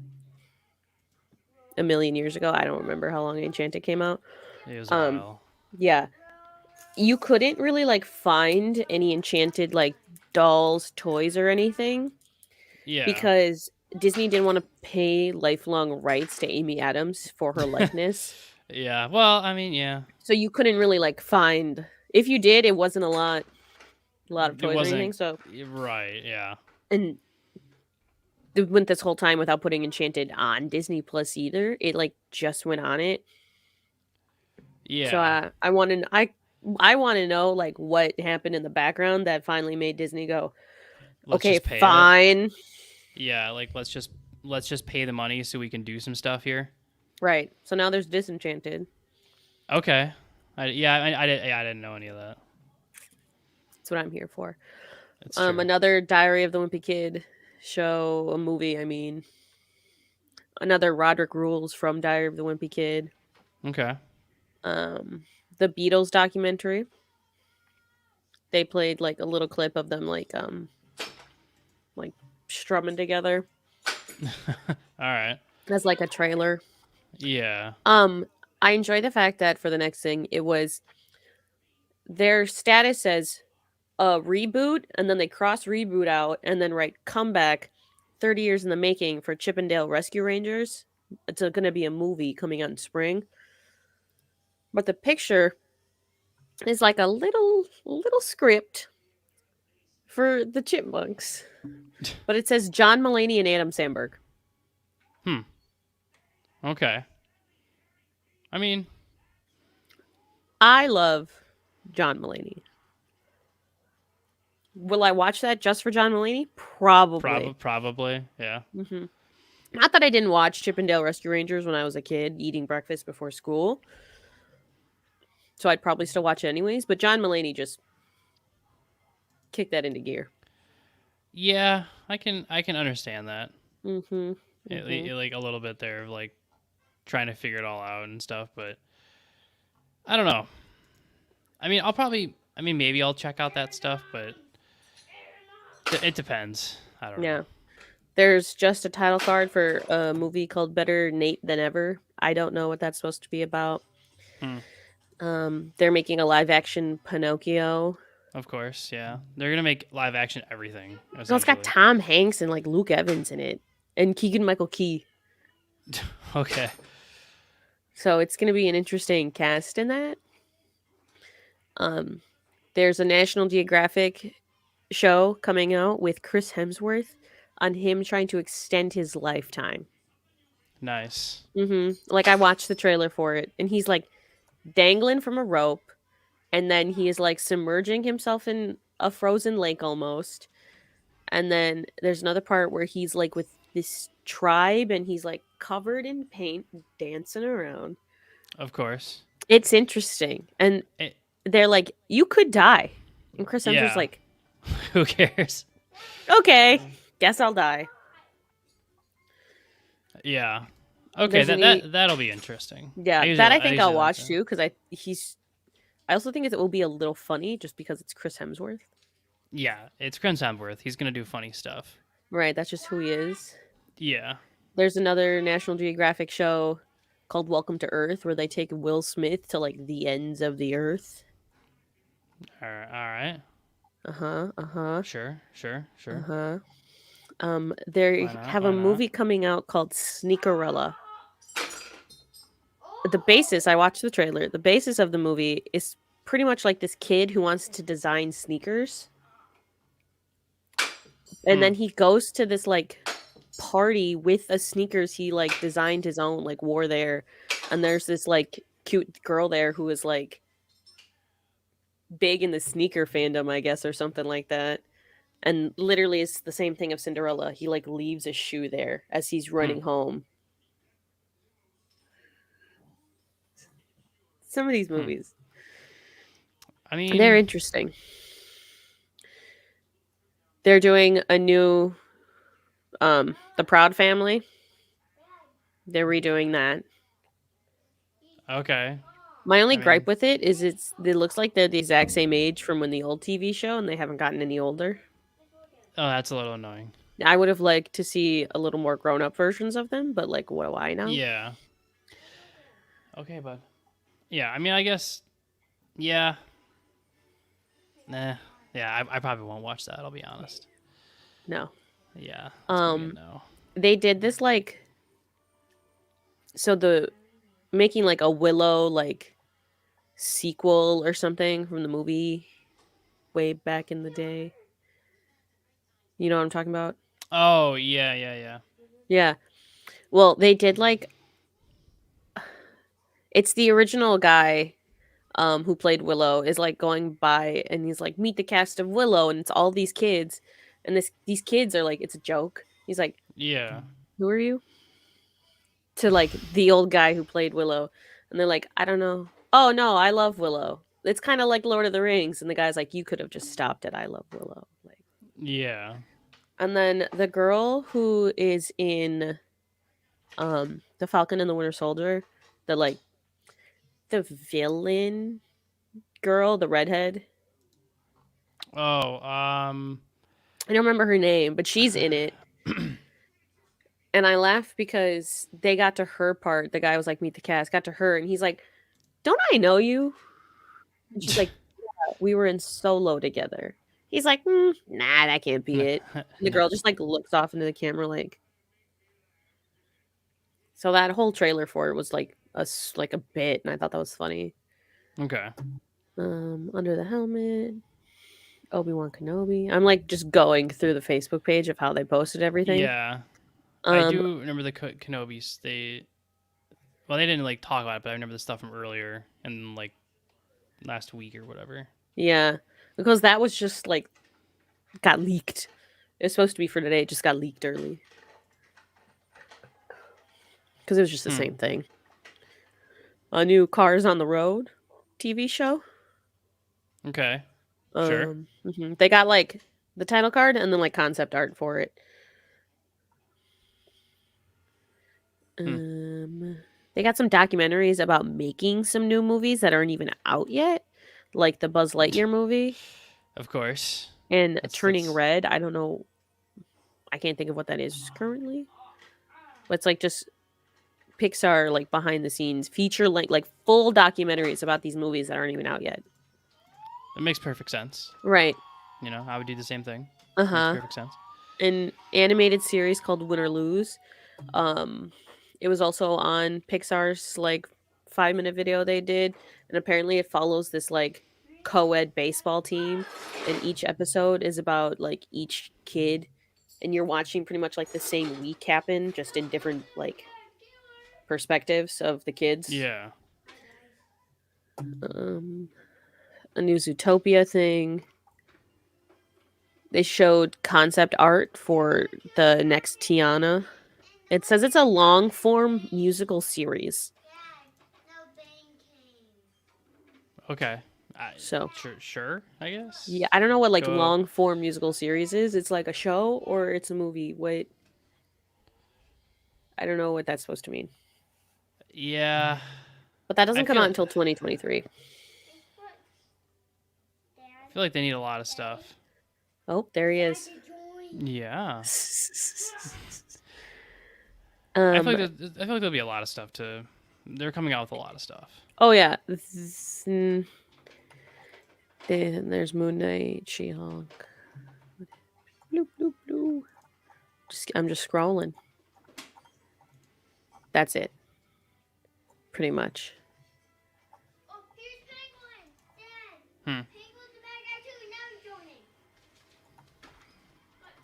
a million years ago, I don't remember how long Enchanted came out. It was a um, while. Yeah. You couldn't really like find any Enchanted like dolls, toys, or anything Yeah. because Disney didn't want to pay lifelong rights to Amy Adams for her likeness. Yeah. Well, I mean, yeah. So you couldn't really like find. If you did, it wasn't a lot of It toys or wasn't- anything. So Right. Yeah. and they went this whole time without putting Enchanted on Disney Plus either. It like just went on it. Yeah. So I want to I want to know like what happened in the background that finally made Disney go, Let's okay, just pay it. fine, Yeah. Like let's just pay the money so we can do some stuff here. right? So now there's Disenchanted. Okay. I didn't know any of that. That's what I'm here for. It's true. Another Diary of the Wimpy Kid show, a movie. I mean, another Roderick Rules from Diary of the Wimpy Kid. Okay. The Beatles documentary. They played like a little clip of them like strumming together All right. as like a trailer. Yeah. I enjoy the fact that for the next thing it was their status says reboot, and then they cross reboot out and then write comeback 30 years in the making for Chippendale Rescue Rangers. It's going to be a movie coming out in spring. But the picture is like a little script for the Chipmunks. But it says John Mulaney and Adam Sandberg. Okay. I mean, I love John Mulaney. Will I watch that just for John Mulaney? Probably. probably. Yeah. Not that I didn't watch Chippendale Rescue Rangers when I was a kid, eating breakfast before school. So I'd probably still watch it anyways. But John Mulaney just kicked that into gear. Yeah, I can understand that. Mm-hmm. Like a little bit there of like trying to figure it all out and stuff. But I don't know. I mean, maybe I'll check out that stuff, but it depends. I don't Yeah. know. There's just a title card for a movie called Better Nate Than Ever. I don't know what that's supposed to be about. They're making a live action Pinocchio. Of course, yeah. They're gonna make live action everything. No, it's Essentially. got Tom Hanks and like Luke Evans in it, and Keegan Michael Key. Okay. So it's gonna be an interesting cast in that. There's a National Geographic show coming out with Chris Hemsworth on him trying to extend his lifetime. Nice. Like I watched the trailer for it, and he's like dangling from a rope, and then he is like submerging himself in a frozen lake almost. And then there's another part where he's like with this tribe, and he's like covered in paint, dancing around. Of course. It's interesting, and they're like, "You could die," and Chris Hemsworth's like, "Who cares? Okay, guess I'll die." Yeah. Okay, that'll be interesting. Yeah, I think I'll watch too, because I also think it will be a little funny just because it's Chris Hemsworth. Yeah, it's Chris Hemsworth. He's gonna do funny stuff. Right, that's just who he is. Yeah. There's another National Geographic show called Welcome to Earth where they take Will Smith to like the ends of the earth. All right. Sure. They have Why a movie coming out called Sneakerella. I watched the trailer. The basis of the movie is pretty much like this kid who wants to design sneakers. And then he goes to this like party with the sneakers he like designed his own, like wore there. And there's this like cute girl there who is like big in the sneaker fandom, I guess, or something like that. And literally it's the same thing of Cinderella. He like leaves a shoe there as he's running home. Some of these movies. I mean, they're interesting. They're doing a new The Proud Family. They're redoing that. Okay. My only gripe with it is it looks like they're the exact same age from when the old TV show, and they haven't gotten any older. Oh, that's a little annoying. I would have liked to see a little more grown-up versions of them, but like, what do I know? Yeah. Okay, bud. Yeah, I mean, I guess. Yeah. Nah. Yeah, I probably won't watch that. I'll be honest. No. Yeah. No. They did this like. So making like a Willow like sequel or something from the movie way back in the day. You know what I'm talking about? Oh, yeah. Yeah. Well, they did like it's the original guy who played Willow is like going by and he's like, meet the cast of Willow, and it's all these kids, and these kids are like, it's a joke. He's like, yeah, who are you? To like the old guy who played Willow, and they're like, I don't know. Oh no, I love Willow. It's kind of like Lord of the Rings, and the guy's like, you could have just stopped at I love Willow. Like, yeah. And then the girl who is in The Falcon and the Winter Soldier, the villain girl, the redhead. Oh, I don't remember her name, but she's in it. And I laughed because they got to her part. The guy was like, meet the cast, got to her, and he's like, don't I know you? And she's like, yeah, we were in Solo together. He's like, nah, that can't be it. And the girl just like looks off into the camera like. So that whole trailer for it was like a bit, and I thought that was funny. Okay. Under the Helmet, Obi-Wan Kenobi. I'm like just going through the Facebook page of how they posted everything. Yeah. I do remember the Kenobis. They didn't like talk about it, but I remember the stuff from earlier and like last week or whatever. Yeah, because that was just like got leaked. It was supposed to be for today. It just got leaked early because it was just the same thing. A new Cars on the Road TV show. Okay. Sure. They got like the title card and then like concept art for it. They got some documentaries about making some new movies that aren't even out yet, like the Buzz Lightyear movie Of course. and That's Turning Red. I don't know. I can't think of what that is currently. But it's like just Pixar, like behind the scenes feature like full documentaries about these movies that aren't even out yet. It makes perfect sense. Right. You know, I would do the same thing. Uh Makes huh. perfect sense. An animated series called Win or Lose. It was also on Pixar's like 5-minute video they did, and apparently it follows this like co-ed baseball team, and each episode is about like each kid, and you're watching pretty much like the same week happen, just in different like perspectives of the kids. Yeah. A new Zootopia thing. They showed concept art for the next Tiana. It says it's a long form musical series. Okay. So Sure, I guess. yeah, I don't know what like Go- long form musical series is. It's like a show or it's a movie. Wait. I don't know what that's supposed to mean. Yeah. But that doesn't I come feel- out until 2023. I feel like they need a lot of stuff. Oh, there he is. Yeah. I Um, feel like there'll be a lot of stuff to. They're coming out with a lot of stuff. oh yeah. Then there's Moon Knight, She-Hulk. Bloop, bloop, bloop. I'm just scrolling. That's it. Pretty much.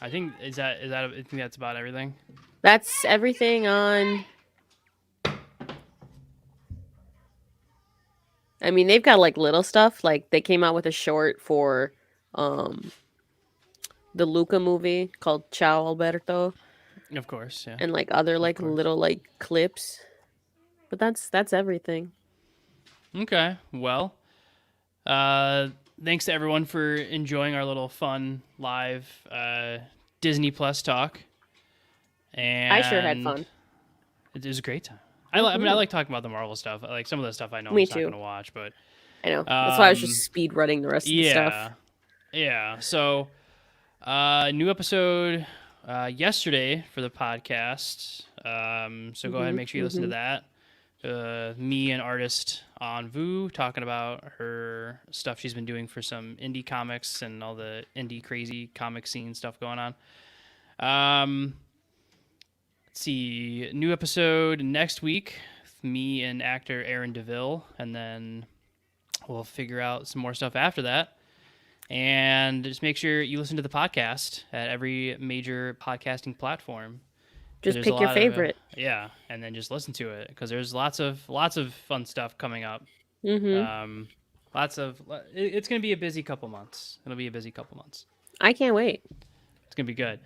I think I think that's about everything. That's everything on. I mean, they've got like little stuff. Like they came out with a short for the Luca movie called Ciao Alberto, Of course, yeah. and like other like course. little like clips. But that's everything. Okay. Well, thanks to everyone for enjoying our little fun live Disney Plus talk. And I sure had fun. It was a great time. I mean, I like talking about the Marvel stuff. Like some of the stuff I know Me I'm not too. going to watch, but I know. That's why I was just speed running the rest of the stuff. Yeah. So, new episode yesterday for the podcast. So go ahead and make sure you listen to that. Me, an artist on Vu, talking about her stuff she's been doing for some indie comics and all the indie crazy comic scene stuff going on. Let's see, new episode next week. Me and actor Aaron DeVille, and then we'll figure out some more stuff after that. And just make sure you listen to the podcast at every major podcasting platform. Just There's pick a your lot of- favorite. yeah, and then just listen to it because there's lots of fun stuff coming up. Mm-hmm. It's gonna be a busy couple months. It'll be a busy couple months. I can't wait. It's gonna be good.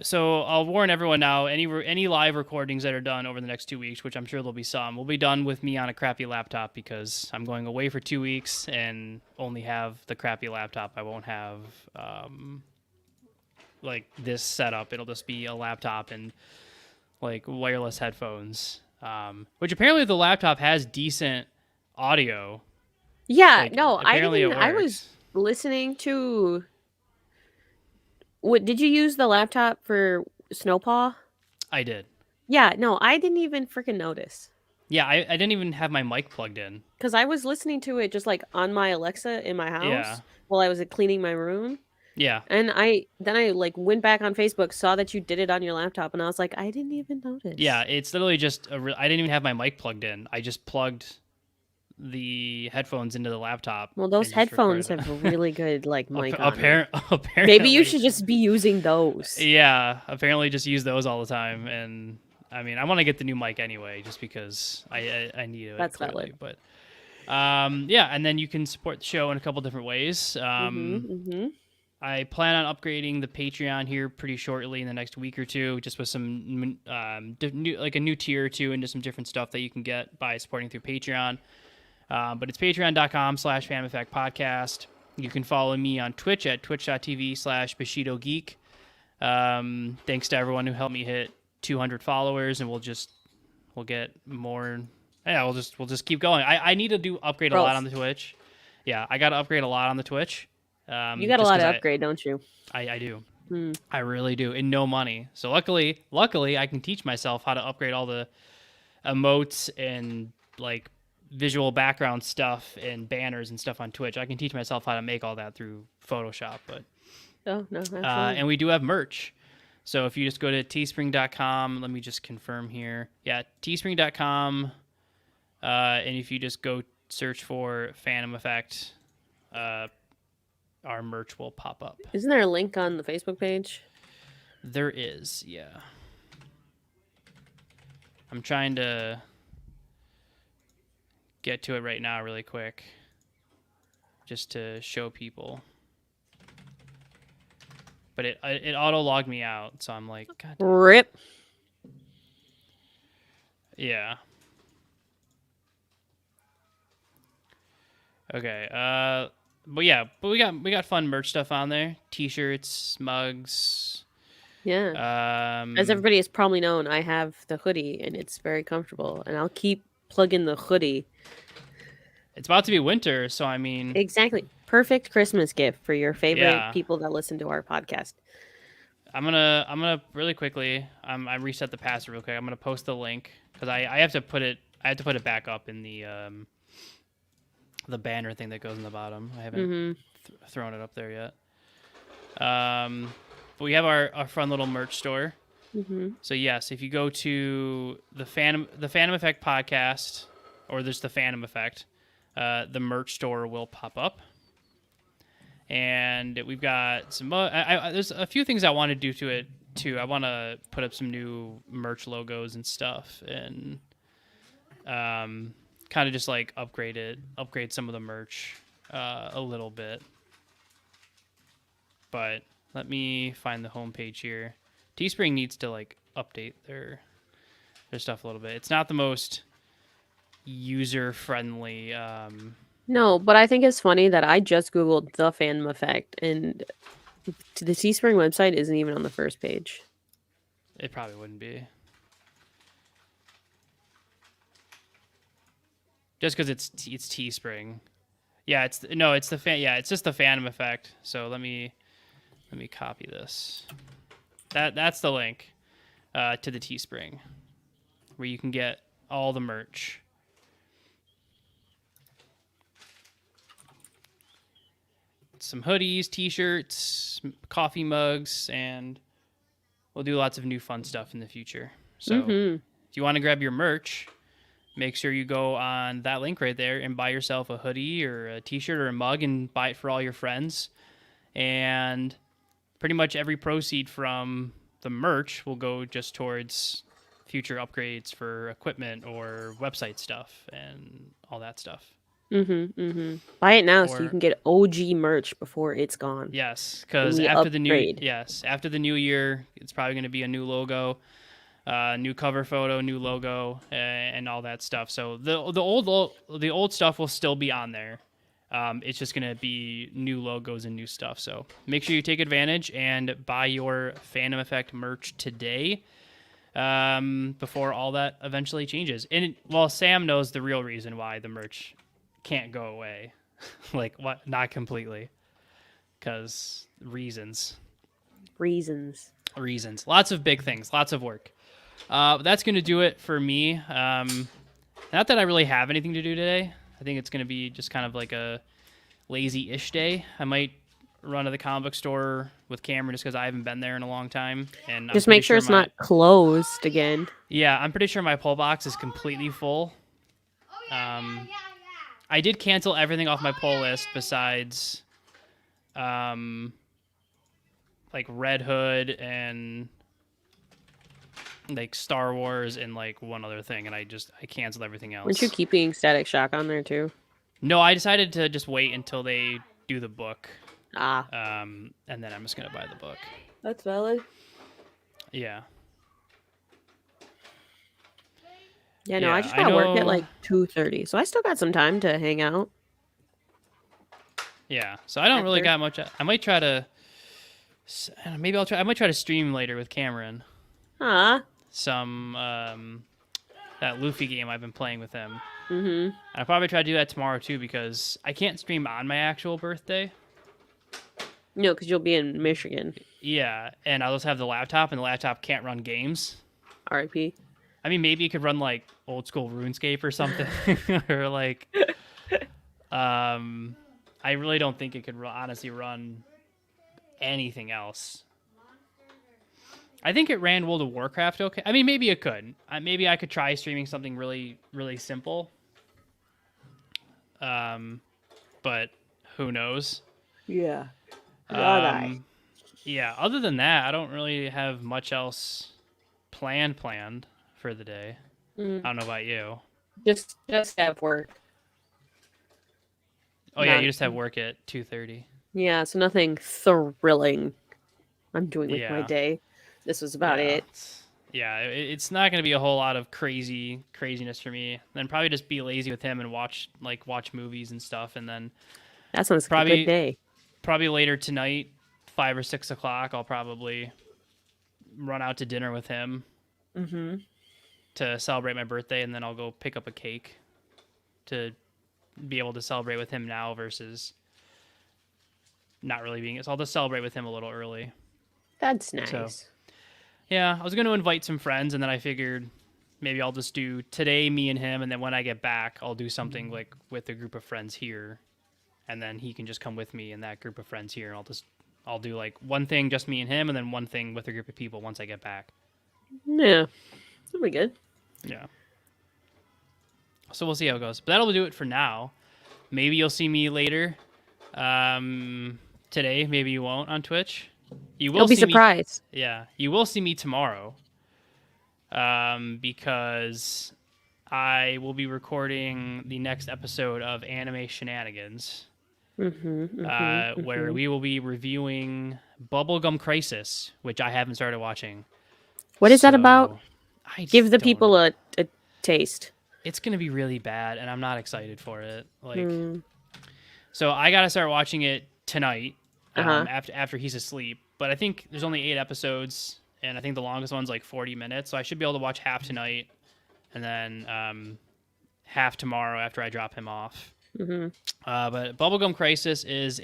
So I'll warn everyone now. Any live recordings that are done over the next 2 weeks, which I'm sure there'll be some, will be done with me on a crappy laptop because I'm going away for 2 weeks and only have the crappy laptop. I won't have like this setup. It'll just be a laptop and like wireless headphones. Which apparently the laptop has decent audio. Yeah, Like, no, I apparently didn't. it I was works. listening to. What did you use the laptop for Snowpaw? I did. Yeah, no, I didn't even freaking notice Yeah, I didn't even have my mic plugged in. because I was listening to it just like on my Alexa in my house Yeah. while I was cleaning my room, Yeah. and I like went back on Facebook, saw that you did it on your laptop, and I was like, I didn't even notice. Yeah, it's literally just I didn't even have my mic plugged in. I just plugged the headphones into the laptop. Well, those and just recorded headphones it. have really good like mic on it. Apparently. Maybe you should just be using those. Yeah, apparently just use those all the time. And I mean, I want to get the new mic anyway, just because I need it. That's clearly. valid. But yeah, and then you can support the show in a couple different ways. I plan on upgrading the Patreon here pretty shortly in the next week or two, just with some like a new tier or two and just some different stuff that you can get by supporting through Patreon. But it's patreon.com/FanEffectPodcast. You can follow me on Twitch at twitch.tv/BushidoGeek. Thanks to everyone who helped me hit 200 followers, and we'll just We'll get more. Yeah, we'll just keep going. I need to upgrade a Growth. lot on the Twitch. Yeah, I got to upgrade a lot on the Twitch. You got a just lot 'cause to upgrade, don't you? I do. Hmm. I really do, and no money. So luckily, I can teach myself how to upgrade all the emotes and like visual background stuff and banners and stuff on Twitch. I can teach myself how to make all that through Photoshop. But Oh, no, absolutely. and we do have merch. So if you just go to teespring.com, let me just confirm here. Yeah, teespring.com. And if you just go search for Phantom Effect, our merch will pop up. Isn't there a link on the Facebook page? There is, yeah. I'm trying to get to it right now really quick just to show people. But it auto-logged me out, so I'm like, God damn. Rip. Yeah. Okay. But we got fun merch stuff on there. T-shirts, mugs. Yeah. As everybody has probably known, I have the hoodie, and it's very comfortable. And I'll keep plugging the hoodie. It's about to be winter, so I mean, Exactly. Perfect Christmas gift for your favorite Yeah. people that listen to our podcast. I'm gonna really quickly. I reset the password real quick. I'm gonna post the link because I have to put it back up in the banner thing that goes in the bottom. I haven't thrown it up there yet. But we have our fun little merch store. So yes, if you go to the Phantom Effect podcast, or there's the Phantom Effect, the merch store will pop up. And we've got some. There's a few things I want to do to it too. I want to put up some new merch logos and stuff, and kind of just like upgrade some of the merch a little bit. But let me find the homepage here. Teespring needs to like update their stuff a little bit. It's not the most user friendly. No, but I think it's funny that I just Googled the Phantom Effect, and the Teespring website isn't even on the first page. It probably wouldn't be. Just because it's Teespring. Yeah, it's just the Phantom Effect. So let me copy this. That's the link to the Teespring, where you can get all the merch. Some hoodies, t-shirts, coffee mugs, and we'll do lots of new fun stuff in the future. So if you want to grab your merch, make sure you go on that link right there and buy yourself a hoodie or a t-shirt or a mug and buy it for all your friends. And pretty much every proceed from the merch will go just towards future upgrades for equipment or website stuff and all that stuff. Buy it now so Or- you can get OG merch before it's gone. Yes, because we after upgrade. after the new year, it's probably going to be a new logo, new cover photo, new logo, and all that stuff. So the old stuff will still be on there. It's just going to be new logos and new stuff. So make sure you take advantage and buy your Phantom Effect merch today, before all that eventually changes. And Sam knows the real reason why the merch can't go away. Like, what? Not completely. Because reasons. Lots of big things. Lots of work. That's going to do it for me. Not that I really have anything to do today. I think it's going to be just kind of like a lazy-ish day. I might run to the comic book store with Cameron just because I haven't been there in a long time. And Just make sure it's not closed again. Yeah, I'm pretty sure my pull box is completely full. I did cancel everything off my pull list besides, like Red Hood and like Star Wars and like one other thing, and I canceled everything else. Weren't you keeping Static Shock on there too? No, I decided to just wait until they do the book. And then I'm just gonna buy the book. that's valid. Yeah. Yeah, no, Yeah, I just I got work at know- like 2:30, so I still got some time to hang out. Yeah, so I don't really After. got much. I might try to. I might try to stream later with Cameron. Ah, Some that Luffy game I've been playing with him. Mm-hmm. I'll probably try to do that tomorrow too because I can't stream on my actual birthday. No, because you'll be in Michigan. Yeah, and I'll just have the laptop, and the laptop can't run games. R.I.P. I mean, maybe it could run like old school RuneScape or something, or like, I really don't think it could honestly run anything else. I think it ran World of Warcraft okay. I mean, maybe it could. Maybe I could try streaming something really, really simple. But who knows? Yeah. Yeah, other than that, I don't really have much else planned for the day. I don't know about you. Just have work. Oh yeah, you just have work at 2:30. Yeah, so nothing thrilling I'm doing with my Yeah. day. This was about it. Yeah, it's not going to be a whole lot of craziness for me. Then probably just be lazy with him and watch movies and stuff, and then That sounds like a Probably- good day. probably later tonight, 5 or 6 o'clock, I'll probably run out to dinner with him Mm-hmm. to celebrate my birthday, and then I'll go pick up a cake to be able to celebrate with him now versus not really being. So I'll just celebrate with him a little early. That's nice. So- Yeah, I was going to invite some friends, and then I figured maybe I'll just do today me and him, and then when I get back, I'll do something like with a group of friends here, and then he can just come with me and that group of friends here, and I'll do like one thing just me and him, and then one thing with a group of people once I get back. Yeah. That'll be good. Yeah. So we'll see how it goes. But that'll do it for now. Maybe you'll see me later. Today, maybe you won't on Twitch. You will You'll be see me. surprised. Yeah, you will see me tomorrow. Because I will be recording the next episode of Anime Shenanigans, where we will be reviewing Bubblegum Crisis, which I haven't started watching. What is that So, about? I Give the don't- people a taste. It's gonna be really bad, and I'm not excited for it. Like, Hmm. so I gotta start watching it tonight Uh-huh. after he's asleep. But I think there's only 8 episodes, and I think the longest one's like 40 minutes. So I should be able to watch half tonight, and then half tomorrow after I drop him off. But Bubblegum Crisis is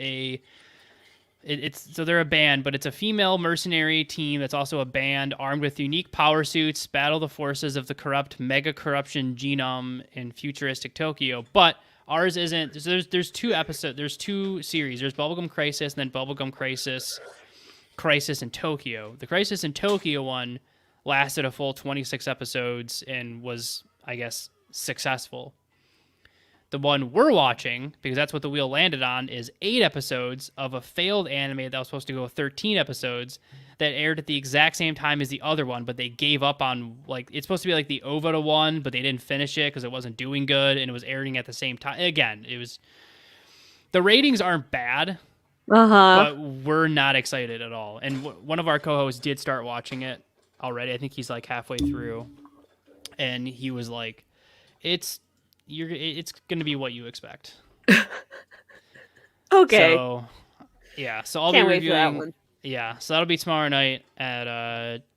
so they're a band, but it's a female mercenary team that's also a band armed with unique power suits, battle the forces of the corrupt mega corruption genome in futuristic Tokyo. But ours isn't. So there's 2 episodes. There's 2 series. There's Bubblegum Crisis and then Bubblegum Crisis in Tokyo. The Crisis in Tokyo one lasted a full 26 episodes and was, I guess, successful. The one we're watching, because that's what the wheel landed on, is 8 episodes of a failed anime that was supposed to go 13 episodes that aired at the exact same time as the other one, but they gave up on, like, it's supposed to be like the OVA one, but they didn't finish it because it wasn't doing good, and it was airing at the same time. Again, the ratings aren't bad, but we're not excited at all. And one of our co-hosts did start watching it already. I think he's like halfway through, and he was like, it's going to be what you expect. Okay. So, yeah. So I'll Can't be wait for that reviewing. one. Yeah. So that'll be tomorrow night at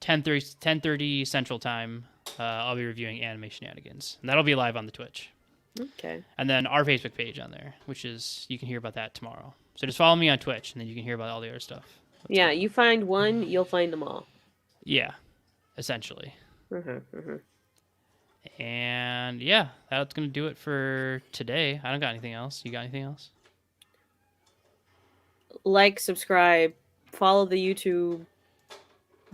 10:30 Central Time. I'll be reviewing Anime Shenanigans, and that'll be live on the Twitch. Okay. And then our Facebook page on there, which is you can hear about that tomorrow. So just follow me on Twitch, and then you can hear about all the other stuff. Yeah, you find one, you'll find them all. Yeah, essentially. Mm-hmm. And yeah, that's gonna do it for today. I don't got anything else. You got anything else? Like, subscribe, follow the YouTube,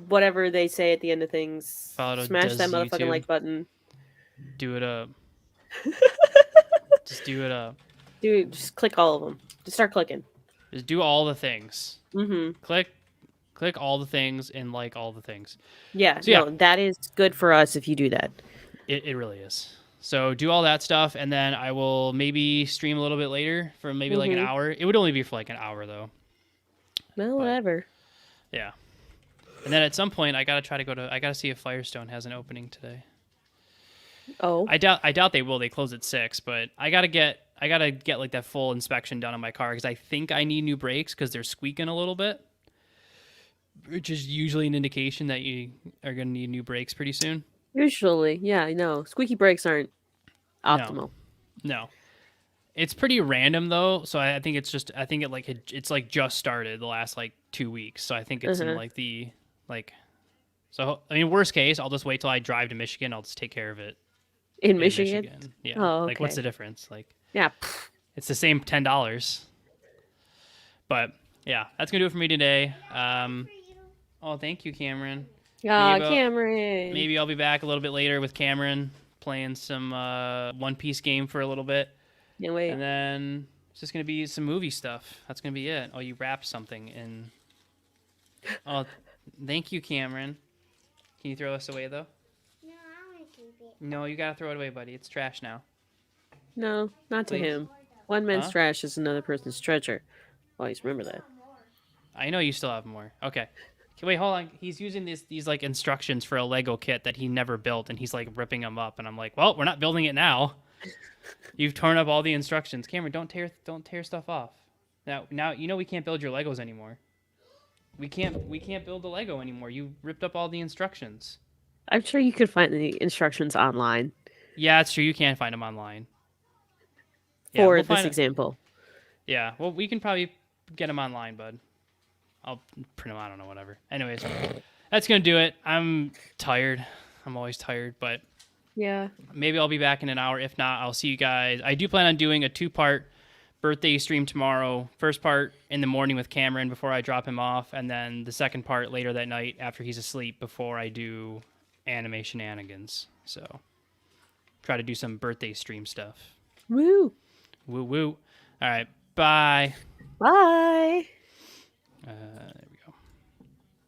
whatever they say at the end of things. Follow Smash that Does motherfucking YouTube. like button. Do it up. Just do it up. Dude, just click all of them. Just start clicking. Just do all the things. Mm-hmm. Click all the things and like all the things. Yeah, So, yeah. no, that is good for us if you do that. It really is. So do all that stuff, and then I will maybe stream a little bit later for maybe like an hour. It would only be for like an hour though. Well, whatever. Yeah. And then at some point I gotta see if Firestone has an opening today. Oh. I doubt they will. They close at 6, but I gotta get like that full inspection done on my car because I think I need new brakes because they're squeaking a little bit, which is usually an indication that you are gonna need new brakes pretty soon. Usually, yeah, no. Squeaky brakes aren't optimal. No. It's pretty random though, so I think it's just it's like just started the last like 2 weeks. So I think it's in like the like so I mean worst case, I'll just wait till I drive to Michigan, I'll just take care of it In in Michigan? Yeah. Oh, Like what's the okay. difference? Like Yeah. it's the same $10. But yeah, that's going to do it for me today. Oh, thank you, Cameron. Ah, Maybe, Cameron. maybe I'll be back a little bit later with Cameron playing some One Piece game for a little bit. Can't wait. And then it's just going to be some movie stuff. That's going to be it. Oh, you wrapped something in. Oh, thank you, Cameron. Can you throw this away, though? No, I want to keep it. No, you got to throw it away, buddy. It's trash now. No, not to Please. him. One man's Huh? trash is another person's treasure. Always remember that. I know you still have more. Okay. Wait, hold on. He's using these like instructions for a Lego kit that he never built, and he's like ripping them up. And I'm like, well, we're not building it now. You've torn up all the instructions. Cameron, don't tear stuff off. Now you know we can't build your Legos anymore. We can't build the Lego anymore. You ripped up all the instructions. I'm sure you could find the instructions online Yeah, it's true. You can't find them online. for we'll this find it. example. Yeah, well, we can probably get them online, bud. I'll print them. I don't know, whatever. Anyways, that's gonna do it. I'm tired. I'm always tired, but Yeah. maybe I'll be back in an hour. If not, I'll see you guys. I do plan on doing a 2-part birthday stream tomorrow. First part in the morning with Cameron before I drop him off, and then the second part later that night after he's asleep before I do anime shenanigans. So try to do some birthday stream stuff. Woo. Woo woo. All right. Bye. Bye.